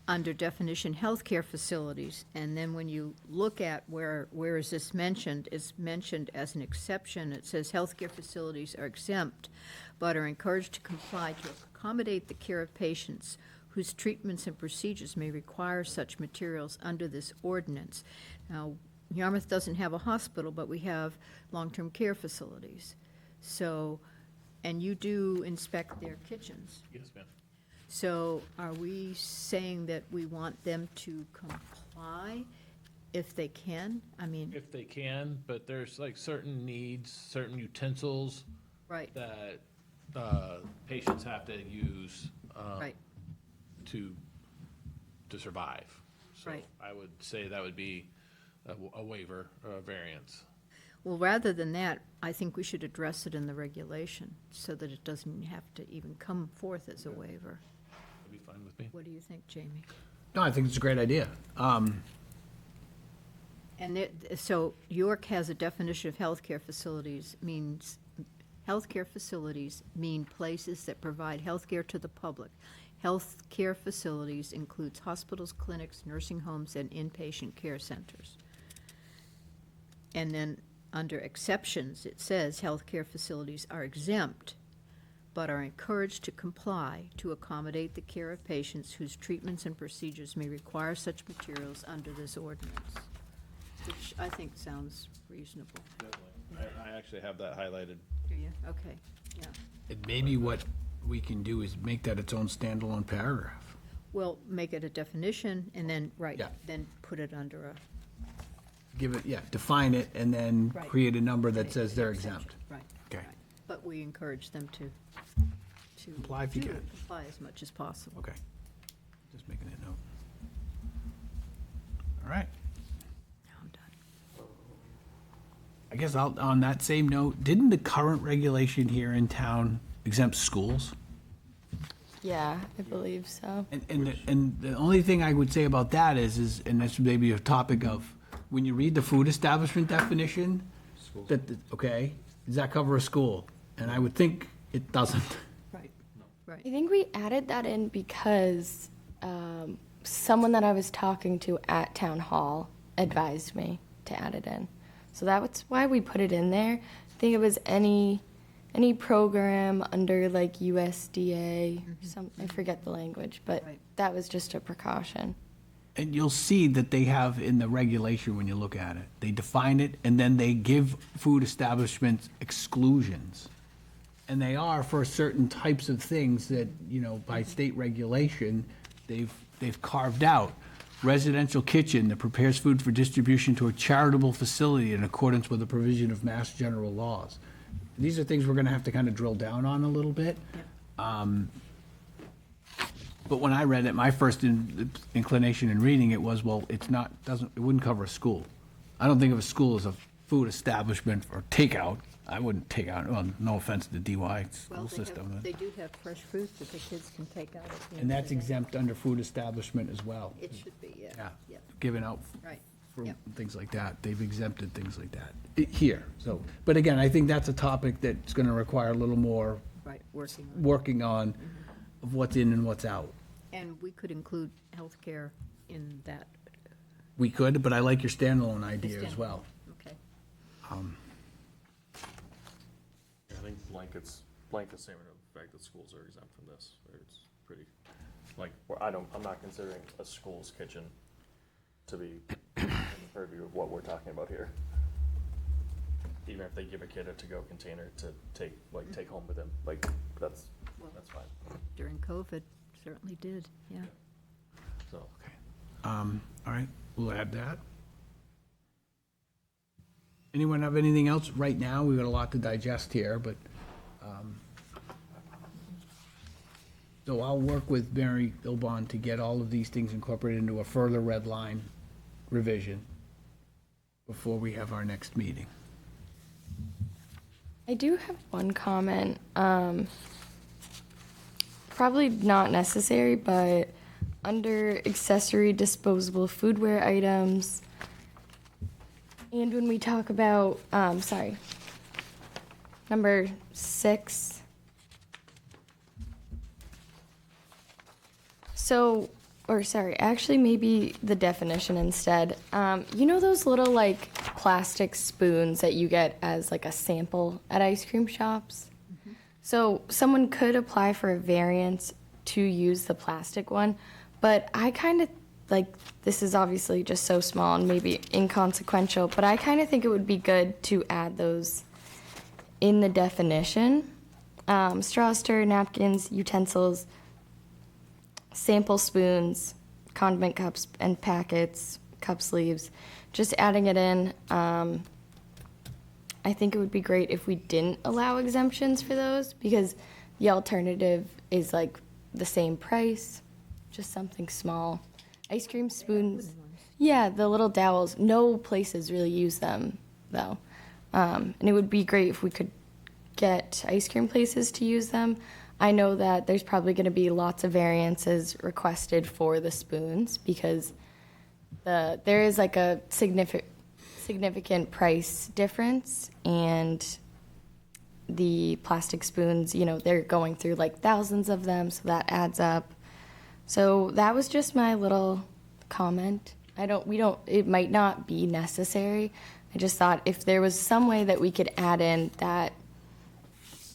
under definition, healthcare facilities, and then when you look at where is this mentioned, it's mentioned as an exception. It says healthcare facilities are exempt, but are encouraged to comply to accommodate the care of patients whose treatments and procedures may require such materials under this ordinance. Now, Yarmouth doesn't have a hospital, but we have long-term care facilities. So, and you do inspect their kitchens. Yes, ma'am. So are we saying that we want them to comply if they can? I mean, If they can, but there's like certain needs, certain utensils right, that patients have to use right, to survive. So Right. I would say that would be a waiver, or a variance. Well, rather than that, I think we should address it in the regulation so that it doesn't have to even come forth as a waiver. That'd be fine with me. What do you think, Jamie? No, I think it's a great idea. And so York has a definition of healthcare facilities, means, healthcare facilities mean places that provide healthcare to the public. Healthcare facilities includes hospitals, clinics, nursing homes, and inpatient care centers. And then, under exceptions, it says healthcare facilities are exempt, but are encouraged to comply to accommodate the care of patients whose treatments and procedures may require such materials under this ordinance, which I think sounds reasonable. I actually have that highlighted. Do you? Okay, yeah. And maybe what we can do is make that its own standalone paragraph. Well, make it a definition, and then, right, Yeah. then put it under a. Give it, yeah, define it, and then Right. create a number that Right, says they're exception, exempt. Right. Okay. right. But we encourage them to. Comply if you do can. Comply as much as possible. Okay. Just making a note. All right. Now I'm done. I guess on that same note, didn't the current regulation here in town exempt schools? Yeah, I believe so. And the only thing I would say about that is, and that's maybe a topic of, when you read the food establishment definition, okay, does that cover a school? And I would think it doesn't. Right, right. I think we added that in because someone that I was talking to at town hall advised me to add it in. So that's why we put it in there. I think it was any program under like USDA, I forget the language, but Right. that was just a precaution. And you'll see that they have in the regulation when you look at it, they define it, and then they give food establishments exclusions. And they are for certain types of things that, by state regulation, they've carved out. Residential kitchen that prepares food for distribution to a charitable facility in accordance with the provision of Mass General laws. These are things we're gonna have to kind of drill down on a little bit. But when I read it, my first inclination in reading it was, well, it wouldn't cover a school. I don't think of a school as a food establishment or takeout. I wouldn't take out, well, no offense to DY Well, school system. they do have fresh fruit that the kids can take out at the end And of that's the day. exempt under food establishment as well. It should be, yeah. Yeah, Yep, given out right. for Yep. things like that. They've exempted things like that here. So, but again, I think that's a topic that's gonna require a little more Right, working on it. working on of what's in and what's out. And we could include healthcare in that, We could, but I like your standalone idea as well. okay. I think blanket statement of the fact that schools are exempt from this, or it's pretty, I'm not considering a school's kitchen to be in the purview of what we're talking about here. Even if they give a kid a to-go container to take home with them, that's fine, During COVID, certainly did, yeah. so. All right, we'll add that. Anyone have anything else right now? We've got a lot to digest here, but, so I'll work with Mary Ilbon to get all of these things incorporated into a further red line revision before we have our next meeting. I do have one comment. Probably not necessary, but under accessory disposable foodware items, and when we talk about, number 6. So, actually maybe the definition instead. You know those little like plastic spoons that you get as like a sample at ice cream shops? So someone could apply for a variance to use the plastic one, but I kind of like, this is obviously just so small and maybe inconsequential, but I kind of think it would be good to add those in the definition. Straw stir, napkins, utensils, sample spoons, condiment cups and packets, cup sleeves, just adding it in. I think it would be great if we didn't allow exemptions for those, because the alternative is like the same price, just something small. Ice cream spoons, yeah, the little dowels, no places really use them though. And it would be great if we could get ice cream places to use them. I know that there's probably going to be lots of variances requested for the spoons, because there is like a significant price difference, and the plastic spoons, you know, they're going through like thousands of them, so that adds up. So that was just my little comment. It might not be necessary. I just thought if there was some way that we could add in that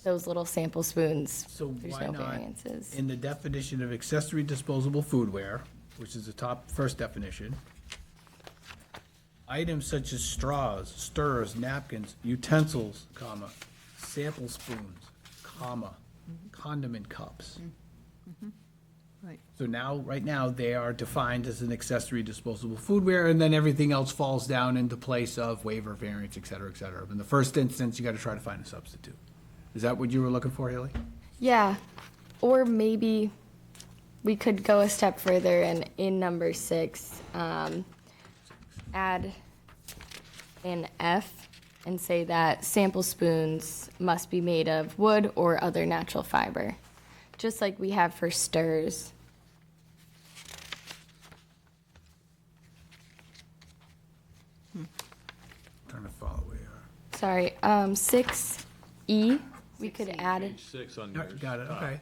those little sample spoons, So there's why no not, variances. in the definition of accessory disposable foodware, which is the first definition, items such as straws, stirrers, napkins, utensils, comma, sample spoons, comma, condiment cups. Right. So now, right now, they are defined as an accessory disposable foodware, and then everything else falls down into place of waiver, variance, et cetera, et cetera. In the first instance, you gotta try to find a substitute. Is that what you were looking for, Haley? Yeah, or maybe we could go a step further and in number 6, add an F and say that sample spoons must be made of wood or other natural fiber, just like we have for stirs. Trying to follow where you are. Sorry, 6E, we could add it. Page 6 on Yep, yours. got it, okay.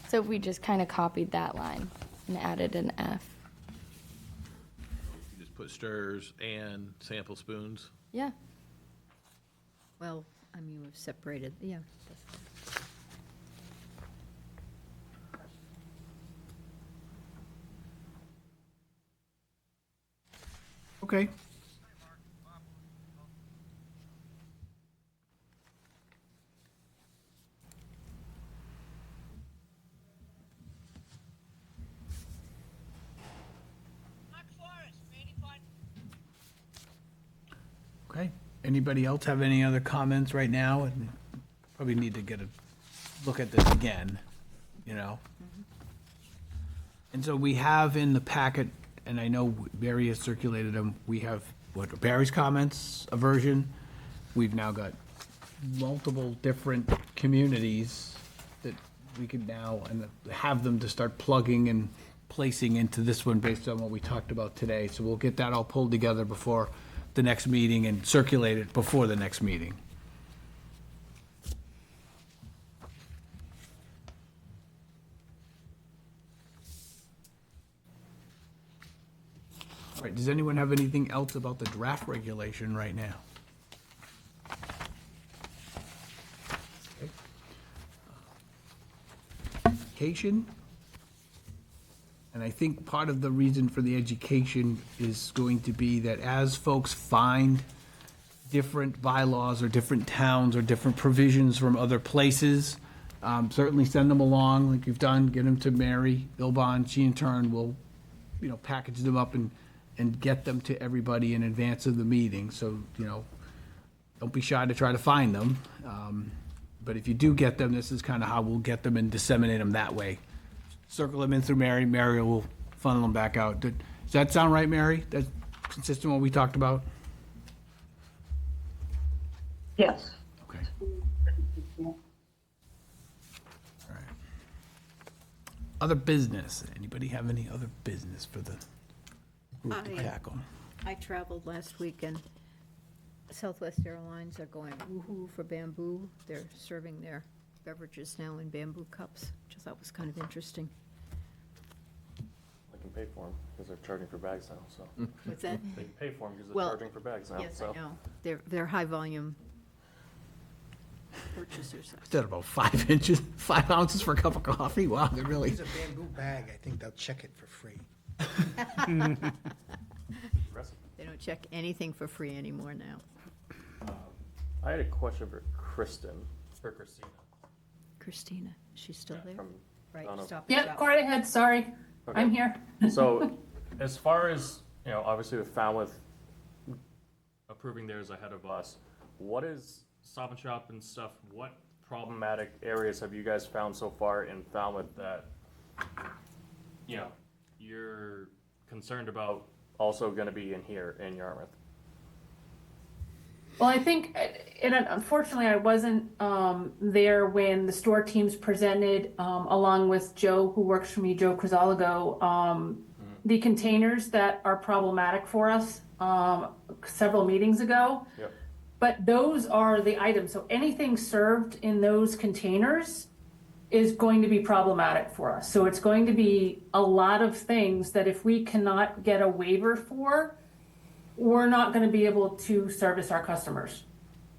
So we just kind of copied that line and added an F. You just put stirs and sample spoons. Yeah. Well, I mean, we've separated, yeah. Okay. Okay. Anybody else have any other comments right now? And probably need to get a look at this again, you know? And so we have in the packet, and I know Barry has circulated them, we have, Barry's comments, a version. We've now got multiple different communities that we could now, and have them to start plugging and placing into this one based on what we talked about today. So we'll get that all pulled together before the next meeting and circulate it before the next meeting. All right, does anyone have anything else about the draft regulation right now? Okay. Education. And I think part of the reason for the education is going to be that as folks find different bylaws or different towns or different provisions from other places, certainly send them along like you've done, get them to Mary Ilbon. She in turn will, package them up and and get them to everybody in advance of the meeting, so, don't be shy to try to find them. But if you do get them, this is kind of how we'll get them and disseminate them that way. Circle them in through Mary, Mary will funnel them back out. Does that sound right, Mary? That's consistent with what we talked about? Yes. Okay. All right. Other business. Anybody have any other business for the group to tackle? I traveled last week, and Southwest Airlines are going woo-hoo for bamboo. They're serving their beverages now in bamboo cups, which I thought was kind of interesting. They can pay for them because they're charging for bags now, so. What's that? They can pay for them because they're Well, charging for bags now, Yes, so. I know. They're high-volume purchasers. Is about 5 inches, 5 ounces for a cup of coffee? Wow, they're really. Use a bamboo bag, I think they'll check it for free. Impressive. They don't check anything for free anymore now. I had a question for Kristen, or Christina. Christina, is she still there? From, Right, I don't know. Stop and Yep, Shop. go right ahead, sorry. Okay. I'm here. So, as far as, obviously with Falmouth approving theirs ahead of us, what is Stop and Shop and stuff, what problematic areas have you guys found so far in Falmouth that, you're concerned about also gonna be in here in Yarmouth? Well, I think, and unfortunately, I wasn't there when the store teams presented, along with Joe, who works for me, Joe Crisologo, the containers that are problematic for us several meetings ago. Yep. But those are the items. So anything served in those containers is going to be problematic for us. So it's going to be a lot of things that if we cannot get a waiver for, we're not going to be able to service our customers,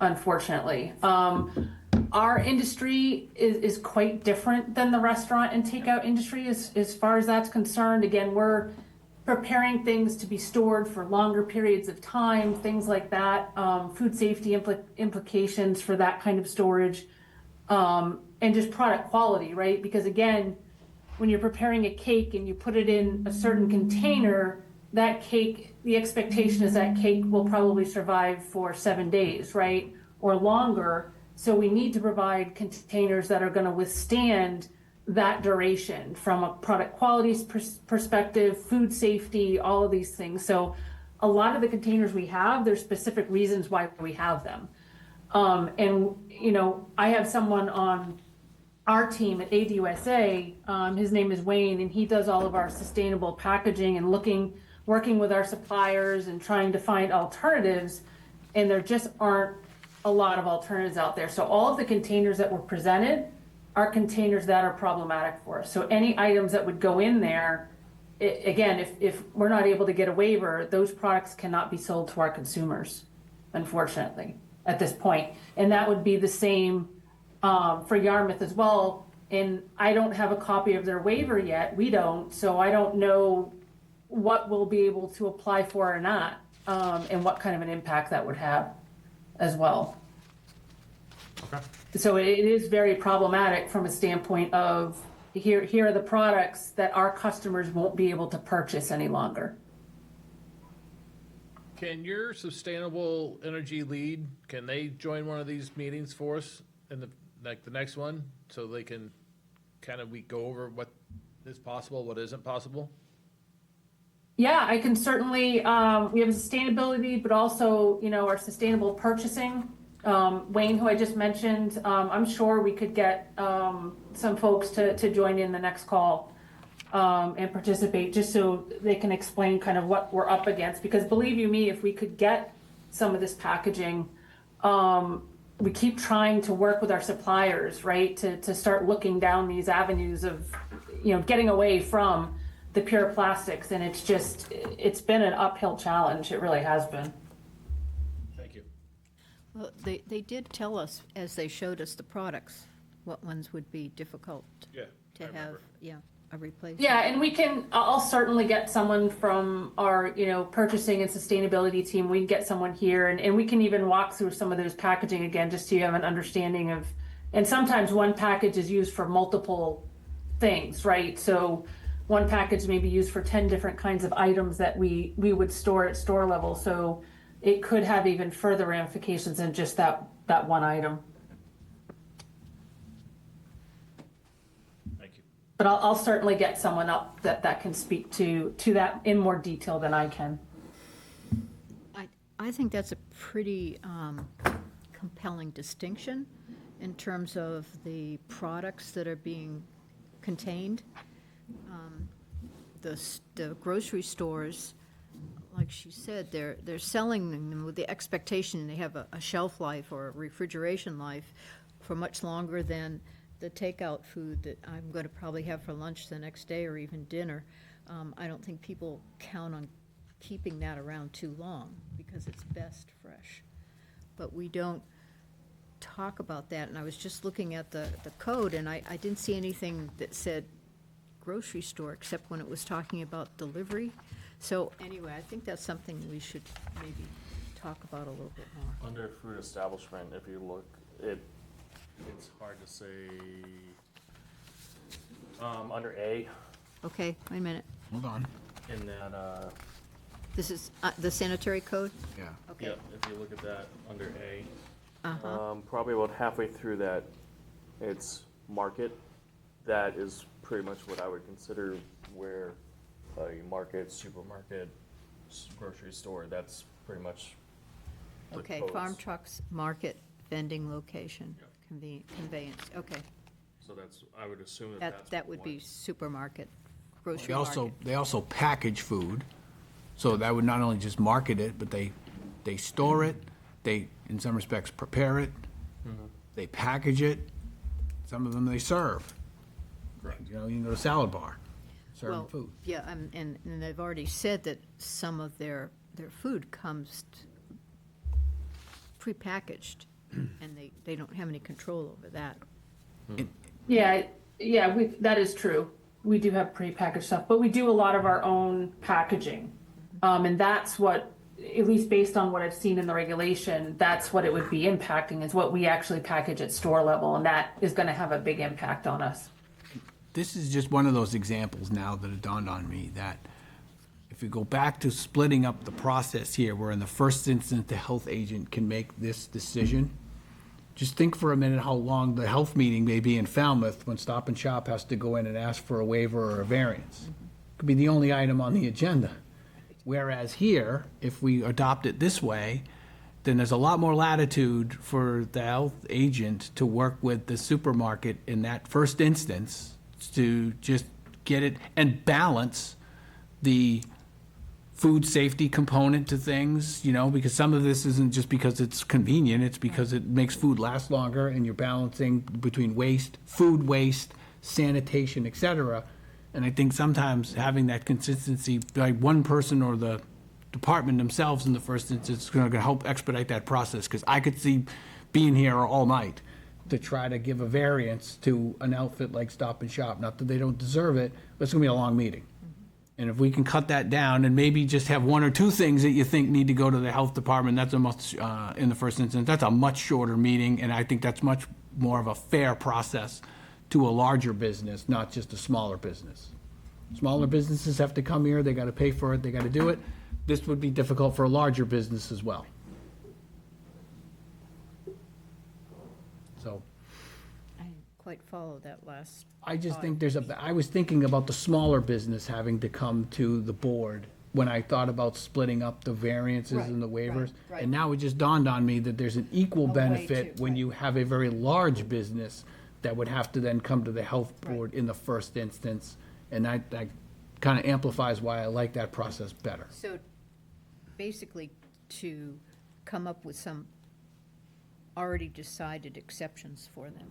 unfortunately. Our industry is quite different than the restaurant and takeout industry as far as that's concerned. Again, we're preparing things to be stored for longer periods of time, things like that, food safety implications for that kind of storage, and just product quality, right? Because again, when you're preparing a cake and you put it in a certain container, that cake, the expectation is that cake will probably survive for 7 days, right? Or longer. So we need to provide containers that are going to withstand that duration from a product quality perspective, food safety, all of these things. So a lot of the containers we have, there's specific reasons why we have them. And, I have someone on our team at ADUSA, his name is Wayne, and he does all of our sustainable packaging and working with our suppliers and trying to find alternatives, and there just aren't a lot of alternatives out there. So all of the containers that were presented are containers that are problematic for us. So any items that would go in there, again, if we're not able to get a waiver, those products cannot be sold to our consumers, unfortunately, at this point. And that would be the same for Yarmouth as well. And I don't have a copy of their waiver yet. We don't, so I don't know what we'll be able to apply for or not, and what kind of an impact that would have as well. Okay. So it is very problematic from a standpoint of here are the products that our customers won't be able to purchase any longer. Can your sustainable energy lead, can they join one of these meetings for us in the next one? So they can we go over what is possible, what isn't possible? Yeah, I can certainly, we have sustainability, but also, our sustainable purchasing. Wayne, who I just mentioned, I'm sure we could get some folks to join in the next call and participate, just so they can explain kind of what we're up against. Because believe you me, if we could get some of this packaging, we keep trying to work with our suppliers, right, to start looking down these avenues of, getting away from the pure plastics, and it's been an uphill challenge. It really has been. Thank you. Well, they did tell us, as they showed us the products, what ones would be difficult Yeah, to I have, remember. a replacement. Yeah, and I'll certainly get someone from our, purchasing and sustainability team. We can get someone here, and we can even walk through some of those packaging again, just so you have an understanding of, and sometimes one package is used for multiple things, right? So one package may be used for 10 different kinds of items that we would store at store level. So it could have even further ramifications than just that one item. Thank you. But I'll certainly get someone up that can speak to that in more detail than I can. I think that's a pretty compelling distinction in terms of the products that are being contained. The grocery stores, like she said, they're selling them with the expectation they have a shelf life or a refrigeration life for much longer than the takeout food that I'm going to probably have for lunch the next day or even dinner. I don't think people count on keeping that around too long because it's best fresh. But we don't talk about that, and I was just looking at the code, and I didn't see anything that said grocery store except when it was talking about delivery. So anyway, I think that's something we should maybe talk about a little bit more. Under food establishment, if you look, it's hard to say. Under A, Okay, wait a minute. Hold on. in that, This is the sanitary code? Yeah. Okay. yeah, if you look at that under A, Uh-huh. probably about halfway through that, it's market. That is pretty much what I would consider where a market, supermarket, grocery store, that's pretty much the Okay, codes. farm trucks, market, vending location, Yep. conveyance, okay. So that's, I would assume that That, that's. that would be what- supermarket, They grocery also, market. they also package food, so that would not only just market it, but they store it, they, in some respects, prepare it, they package it, some of them they serve. You know, you can go to salad bar, serve Well, food. yeah, and they've already said that some of their food comes prepackaged, and they don't have any control over that. Yeah, that is true. We do have prepackaged stuff, but we do a lot of our own packaging. And that's what, at least based on what I've seen in the regulation, that's what it would be impacting, is what we actually package at store level, and that is gonna have a big impact on us. This is just one of those examples now that it dawned on me that if we go back to splitting up the process here, where in the first instance, the health agent can make this decision, just think for a minute how long the health meeting may be in Falmouth when Stop and Shop has to go in and ask for a waiver or a variance. Could be the only item on the agenda. Whereas here, if we adopt it this way, then there's a lot more latitude for the health agent to work with the supermarket in that first instance to just get it and balance the food safety component to things, you know, because some of this isn't just because it's convenient, it's because it makes food last longer and you're balancing between waste, food waste, sanitation, et cetera. And I think sometimes having that consistency, like one person or the department themselves in the first instance is going to help expedite that process, because I could see being here all night to try to give a variance to an outfit like Stop and Shop. Not that they don't deserve it, but it's going to be a long meeting. And if we can cut that down and maybe just have one or two things that you think need to go to the health department, that's a much, in the first instance, that's a much shorter meeting, and I think that's much more of a fair process to a larger business, not just a smaller business. Smaller businesses have to come here, they gotta pay for it, they gotta do it. This would be difficult for a larger business as well. So, I didn't quite follow that last. I just think I was thinking about the smaller business having to come to the board when I thought about splitting up the variances and the Right, waivers. right. And now it just dawned on me that there's an equal way benefit to- when right. you have a very large business that would have to then come to the health board in the first instance. And that kind of amplifies why I like that process better. So basically, to come up with some already decided exceptions for them.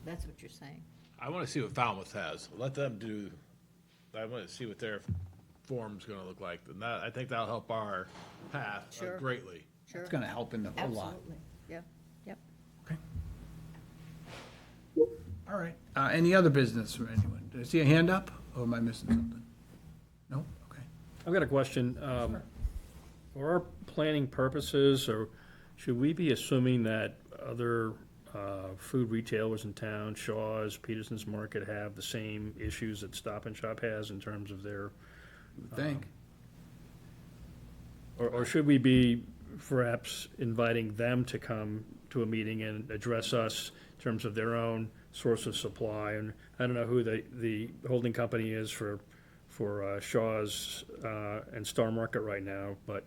That's what you're saying. I want to see what Falmouth has. Let them do, I want to see what their form's going to look like. And that, I think that'll help our path Sure. greatly. Sure. It's going to help in a lot. Absolutely. Yep, yep. Okay. All right. Any other business from anyone? Did I see a hand up, or am I missing something? No? Okay. I've got a question. For our planning purposes, or should we be assuming that other food retailers in town, Shaw's, Peterson's Market, have the same issues that Stop and Shop has in terms of their, Think. or should we be perhaps inviting them to come to a meeting and address us in terms of their own source of supply? And I don't know who the holding company is for Shaw's and Star Market right now, but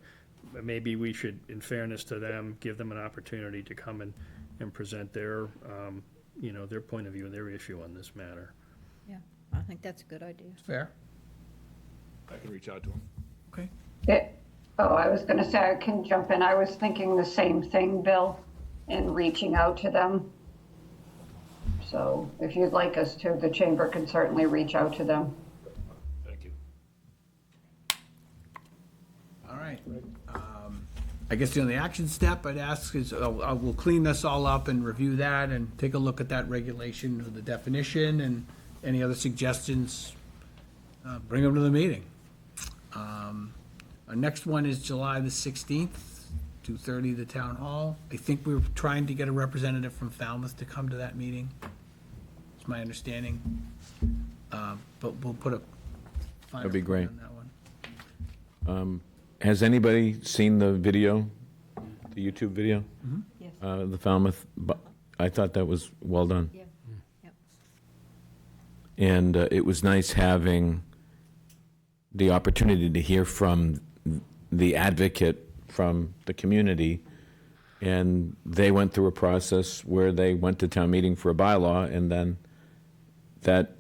maybe we should, in fairness to them, give them an opportunity to come and present their, their point of view and their issue on this matter. Yeah, I think that's a good idea. Fair. I can reach out to them. Okay. I was going to say, I can jump in. I was thinking the same thing, Bill, in reaching out to them. So if you'd like us to, the chamber can certainly reach out to them. Thank you. All right. I guess the only action step I'd ask is, we'll clean this all up and review that and take a look at that regulation or the definition and any other suggestions, bring them to the meeting. Our next one is July the 16th, 2:30, the town hall. I think we're trying to get a representative from Falmouth to come to that meeting. It's my understanding. But we'll put a final That'd be great. point on that one. Has anybody seen the video, the YouTube video? Yes. The Falmouth, I thought that was well done. Yeah, yep. And it was nice having the opportunity to hear from the advocate from the community. And they went through a process where they went to town meeting for a bylaw, and then that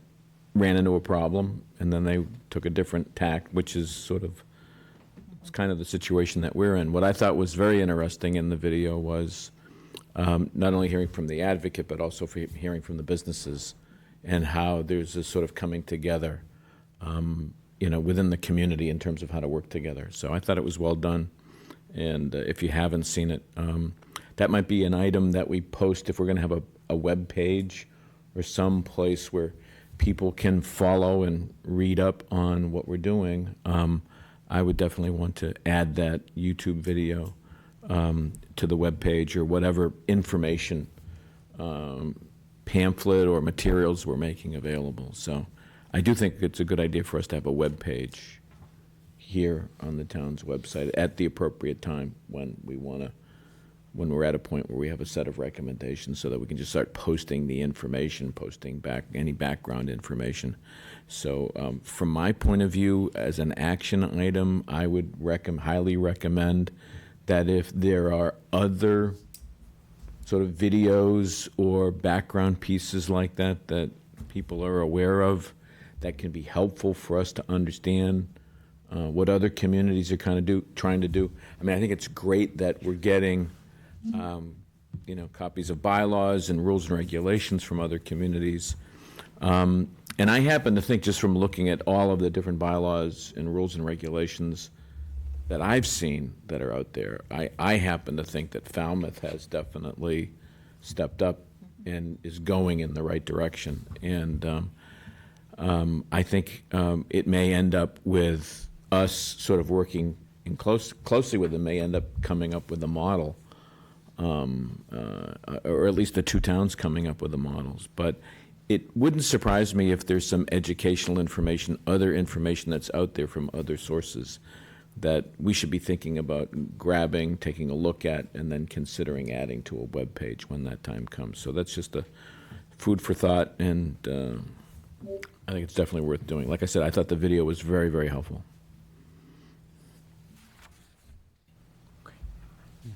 ran into a problem, and then they took a different tack, which is sort of, it's kind of the situation that we're in. What I thought was very interesting in the video was not only hearing from the advocate, but also hearing from the businesses and how there's this sort of coming together, within the community in terms of how to work together. So I thought it was well done. And if you haven't seen it, that might be an item that we post if we're going to have a web page or some place where people can follow and read up on what we're doing. I would definitely want to add that YouTube video to the web page or whatever information pamphlet or materials we're making available. So I do think it's a good idea for us to have a web page here on the town's website at the appropriate time when we're at a point where we have a set of recommendations, so that we can just start posting the information, posting back any background information. So from my point of view, as an action item, I would highly recommend that if there are other sort of videos or background pieces like that that people are aware of that can be helpful for us to understand what other communities are trying to do. I mean, I think it's great that we're getting copies of bylaws and rules and regulations from other communities. And I happen to think, just from looking at all of the different bylaws and rules and regulations that I've seen that are out there, I happen to think that Falmouth has definitely stepped up and is going in the right direction. And I think it may end up with us sort of working closely with them, may end up coming up with a model, or at least the two towns coming up with the models. But it wouldn't surprise me if there's some educational information, other information that's out there from other sources that we should be thinking about grabbing, taking a look at, and then considering adding to a web page when that time comes. So that's just a food for thought, and I think it's definitely worth doing. Like I said, I thought the video was very, very helpful.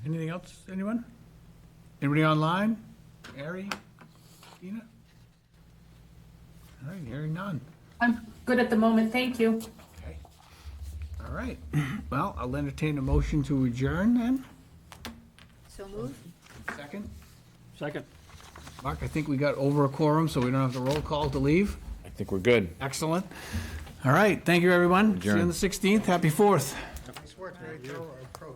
Anything else, anyone? Anybody online? Harry? Tina? All right, hearing none. I'm good at the moment, thank you. Okay. All right. Well, I'll entertain a motion to adjourn then. So moved? Second. Second. Mark, I think we got over a quorum, so we don't have the roll call to leave. I think we're good. Excellent. All right, thank you, everyone. See you on Adjourn. the 16th. Happy 4th. Nice work, very thorough approach.